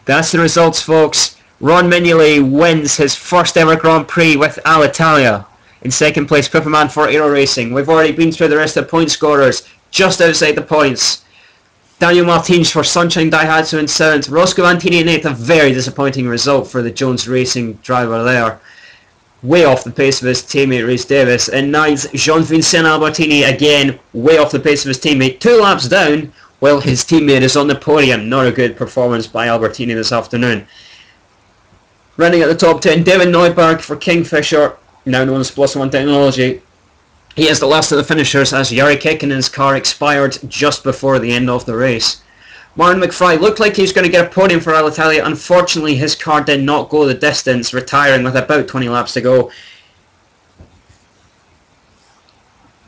That's the results, folks. Ron Mignolet wins his first ever Grand Prix with Alitalia. In 2nd place, Pippaman for Aero Racing. We've already been through the rest of the point scorers. Just outside the points, Daniel Martins for Sunshine Daihatsu in 7th. Roscoe Vantini in 8th. A very disappointing result for the Jones Racing driver there. Way off the pace of his teammate Rhys Davis. In 9th, Jean-Vincent Albertini again way off the pace of his teammate. 2 laps down while his teammate is on the podium. Not a good performance by Albertini this afternoon. Running at the top 10, David Neuberg for Kingfisher, now known as Plus One Technology. He is the last of the finishers as Jari Kekkonen's car expired just before the end of the race. Martin McFly looked like he was going to get a podium for Alitalia. Unfortunately, his car did not go the distance, retiring with about 20 laps to go.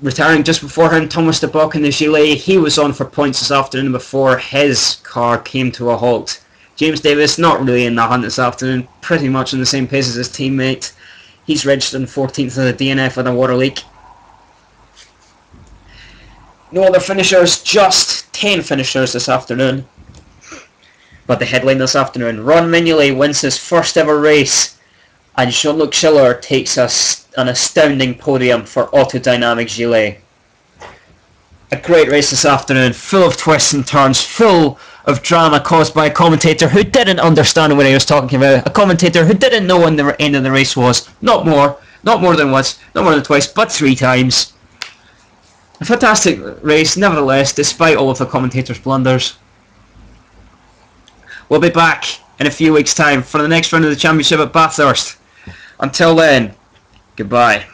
Retiring just before him, Thomas de Bock in the Gillet. He was on for points this afternoon before his car came to a halt. James Davis not really in the hunt this afternoon, pretty much on the same pace as his teammate. He's registered in 14th of the DNF with a water leak. No other finishers, just 10 finishers this afternoon. But the headline this afternoon, Ron Mignolet wins his first ever race, and Jean-Luc Schiller takes an astounding podium for Autodynamic Gillet. A great race this afternoon, full of twists and turns, full of drama caused by a commentator who didn't understand what he was talking about, a commentator who didn't know when the end of the race was, not more than once, not more than twice, but 3 times. A fantastic race, nevertheless, despite all of the commentators' blunders. We'll be back in a few weeks' time for the next round of the championship at Bathurst. Until then, goodbye.